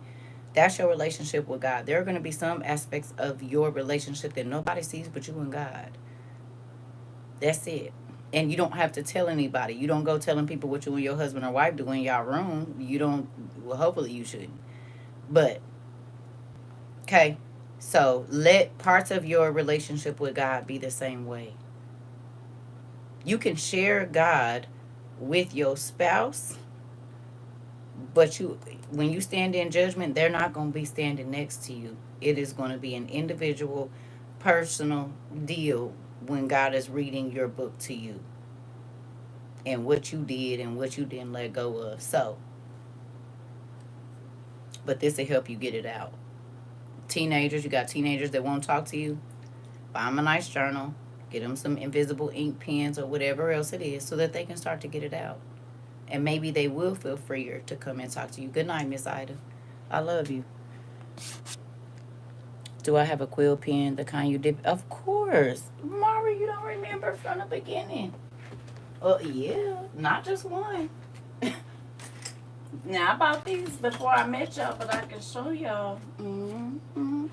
That's your relationship with God. There are going to be some aspects of your relationship that nobody sees but you and God. That's it. And you don't have to tell anybody. You don't go telling people what you and your husband or wife do in y'all room. You don't. Well, hopefully you shouldn't. But okay, so let parts of your relationship with God be the same way. You can share God with your spouse, but you when you stand in judgment, they're not going to be standing next to you. It is going to be an individual, personal deal when God is reading your book to you and what you did and what you didn't let go of. So, but this will help you get it out. Teenagers, you got teenagers that won't talk to you. Buy them a nice journal. Get them some invisible ink pens or whatever else it is so that they can start to get it out. And maybe they will feel freer to come and talk to you. Good night, Miss Ida. I love you. Do I have a quill pen, the kind you dip? Of course. Mari, you don't remember from the beginning. Oh, yeah. Not just one. Now, I bought these before I met y'all, but I can show y'all. Mm-hmm.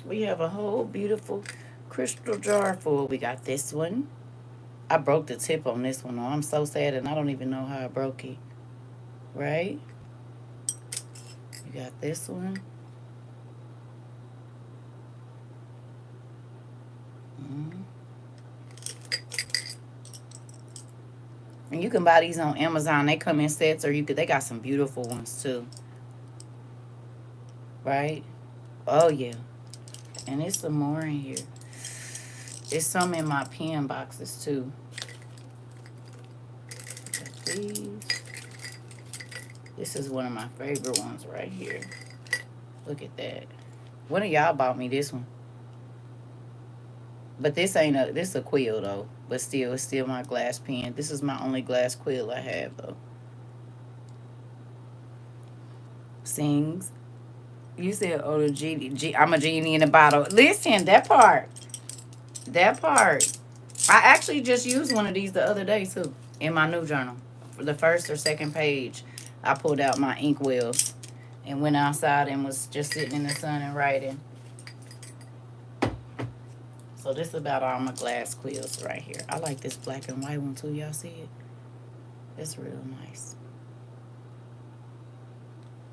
We have a whole beautiful crystal jar full. We got this one. I broke the tip on this one. Oh, I'm so sad, and I don't even know how I broke it. Right? You got this one. Mm-hmm. And you can buy these on Amazon. They come in sets, or they got some beautiful ones too. Right? Oh yeah. And there's some more in here. There's some in my pen boxes too. Got these. This is one of my favorite ones right here. Look at that. One of y'all bought me this one. But this is a quill though. But still, it's still my glass pen. This is my only glass quill I have though. Sings. You said, oh, the genie. I'm a genie in a bottle. Listen, that part. That part. I actually just used one of these the other day too in my new journal. For the first or second page, I pulled out my ink wells and went outside and was just sitting in the sun and writing. So this is about all my glass quills right here. I like this black and white one too. Y'all see it? It's real nice.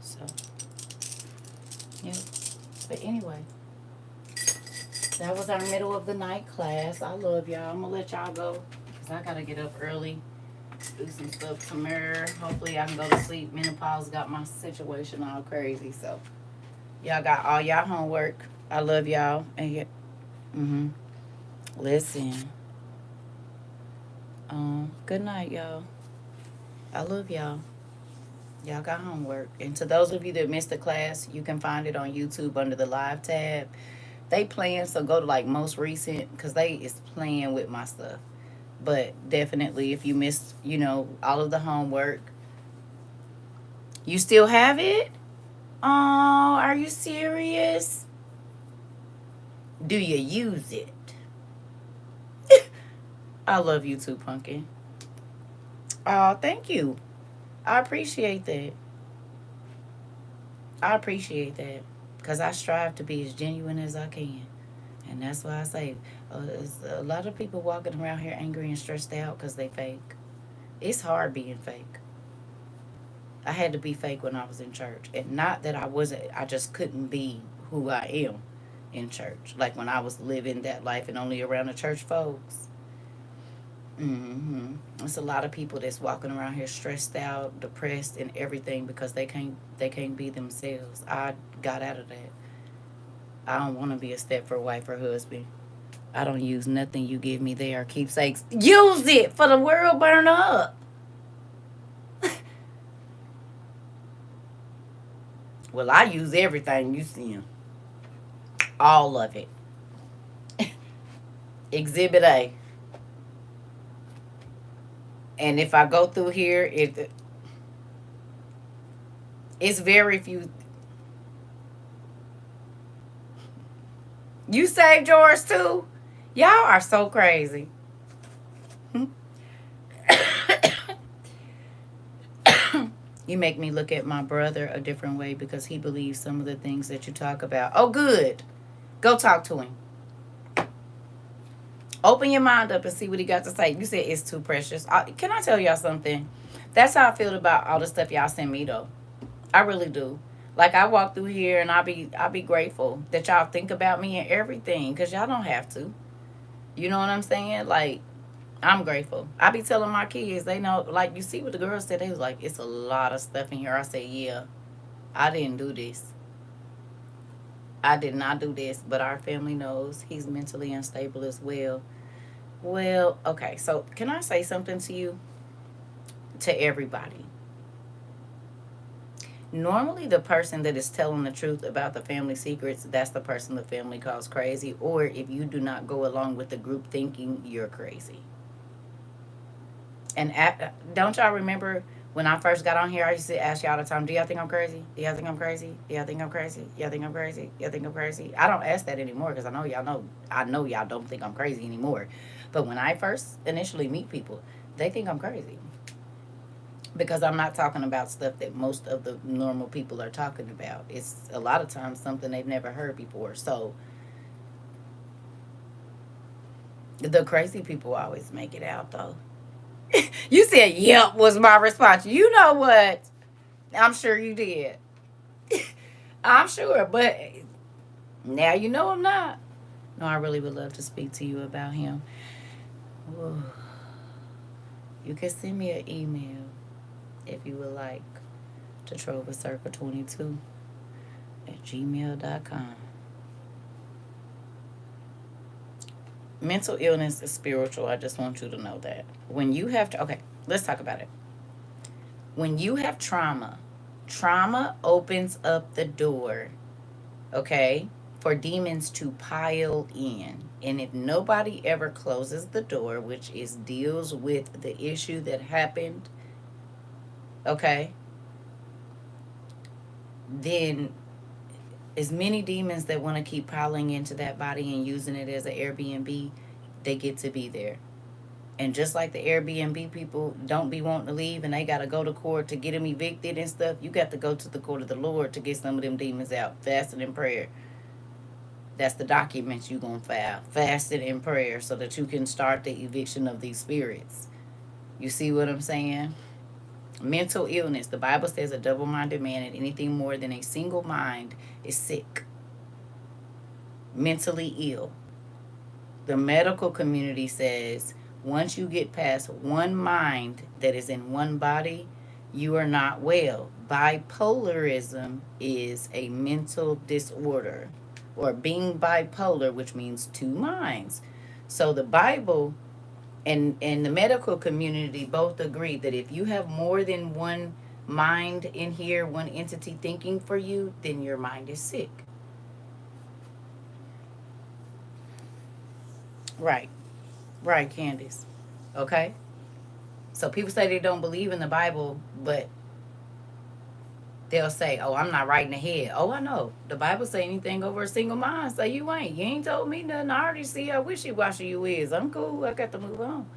So, yeah. But anyway, that was our middle of the night class. I love y'all. I'm gonna let y'all go because I gotta get up early, do some stuff tomorrow. Hopefully I can go to sleep. Menopause got my situation all crazy. So y'all got all y'all homework. I love y'all. And yeah, listen. Good night, y'all. I love y'all. Y'all got homework. And to those of you that missed the class, you can find it on YouTube under the live tab. They playing, so go to like most recent because they is playing with my stuff. But definitely, if you missed, all of the homework, you still have it. Oh, are you serious? Do you use it? I love you too, Pumpkin. Oh, thank you. I appreciate that. I appreciate that because I strive to be as genuine as I can. And that's why I say it's a lot of people walking around here angry and stressed out because they fake. It's hard being fake. I had to be fake when I was in church. And not that I wasn't, I just couldn't be who I am in church. Like when I was living that life and only around the church folks. Mm-hmm. It's a lot of people that's walking around here stressed out, depressed, and everything because they can't be themselves. I got out of that. I don't want to be a stepford wife or husband. I don't use nothing you give me there. Keepsakes. Use it for the world burn up. Well, I use everything you see. All of it. Exhibit A. And if I go through here, it's very few. You saved yours too? Y'all are so crazy. You make me look at my brother a different way because he believes some of the things that you talk about. Oh, good. Go talk to him. Open your mind up and see what he got to say. You said it's too precious. Can I tell y'all something? That's how I feel about all the stuff y'all send me though. I really do. Like I walk through here and I be grateful that y'all think about me and everything because y'all don't have to. You know what I'm saying? Like I'm grateful. I be telling my kids, they know, like, you see what the girls said? They was like, it's a lot of stuff in here. I say, yeah, I didn't do this. I did not do this, but our family knows he's mentally unstable as well. Well, okay, so can I say something to you? To everybody. Normally, the person that is telling the truth about the family secrets, that's the person the family calls crazy. Or if you do not go along with the group thinking, you're crazy. And don't y'all remember when I first got on here? I used to ask y'all all the time, "Do y'all think I'm crazy? Do y'all think I'm crazy? Do y'all think I'm crazy? Do y'all think I'm crazy? Do y'all think I'm crazy?" I don't ask that anymore because I know y'all know. I know y'all don't think I'm crazy anymore. But when I first initially meet people, they think I'm crazy because I'm not talking about stuff that most of the normal people are talking about. It's a lot of times something they've never heard before. So the crazy people always make it out though. You said, "Yep," was my response. You know what? I'm sure you did. I'm sure, but now you know I'm not. No, I really would love to speak to you about him. Ooh. You can send me an email if you would like to TrovaCircle22 at gmail.com. Mental illness is spiritual. I just want you to know that. When you have to, okay, let's talk about it. When you have trauma, trauma opens up the door, okay, for demons to pile in. And if nobody ever closes the door, which is deals with the issue that happened, okay, then as many demons that want to keep piling into that body and using it as an Airbnb, they get to be there. And just like the Airbnb people don't be wanting to leave and they got to go to court to get them evicted and stuff, you got to go to the court of the Lord to get some of them demons out. Fasting and prayer. That's the documents you going to file. Fasting and prayer so that you can start the eviction of these spirits. You see what I'm saying? Mental illness. The Bible says a double-minded man and anything more than a single mind is sick. Mentally ill. The medical community says once you get past one mind that is in one body, you are not well. Bipolarism is a mental disorder, or being bipolar, which means two minds. So the Bible and the medical community both agree that if you have more than one mind in here, one entity thinking for you, then your mind is sick. Right. Right, Candace. Okay? So people say they don't believe in the Bible, but they'll say, "Oh, I'm not right ahead." Oh, I know. The Bible say anything over a single mind, say you ain't. You ain't told me nothing. I already see how wishy-washy you is. I'm cool. I got to move on.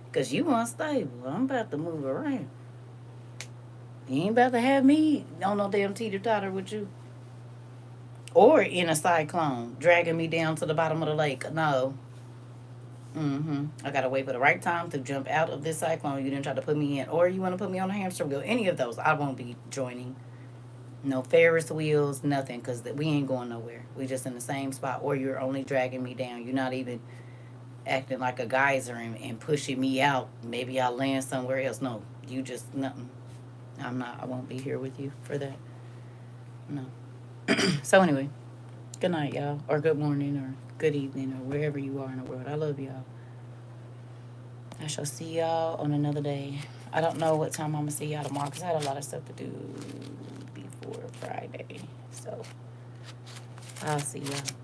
Because you unstable. I'm about to move around. You ain't about to have me on no damn teeter-totter with you. Or in a cyclone, dragging me down to the bottom of the lake. No. I gotta wait for the right time to jump out of this cyclone. You didn't try to put me in, or you want to put me on a hamster wheel. Any of those, I won't be joining. No Ferris wheels, nothing, because we ain't going nowhere. We just in the same spot, or you're only dragging me down. You're not even. acting like a geyser and pushing me out. Maybe I'll land somewhere else. No, you just nothing. I won't be here with you for that. No. So anyway, good night, y'all, or good morning, or good evening, or wherever you are in the world. I love y'all. I shall see y'all on another day. I don't know what time I'm gonna see y'all tomorrow because I had a lot of stuff to do before Friday. So I'll see y'all.